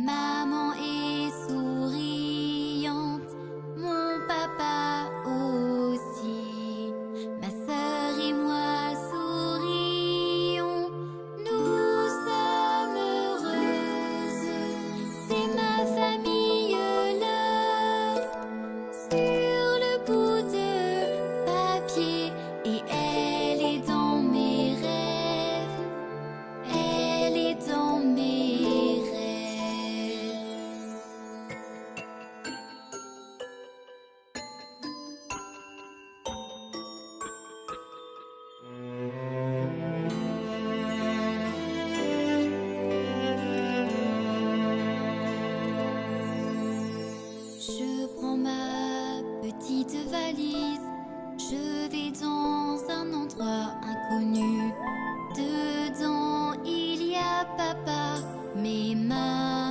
Maman est souriante, mon papa aussi. Ma sœur et moi sourions, nous sommes heureuses. C'est ma famille là, sur le bout de papier. Et elle est dans mes rêves, elle est dans mes rêves. Je prends ma petite valise, je vais dans un endroit inconnu. Dedans il y a papa, mais maman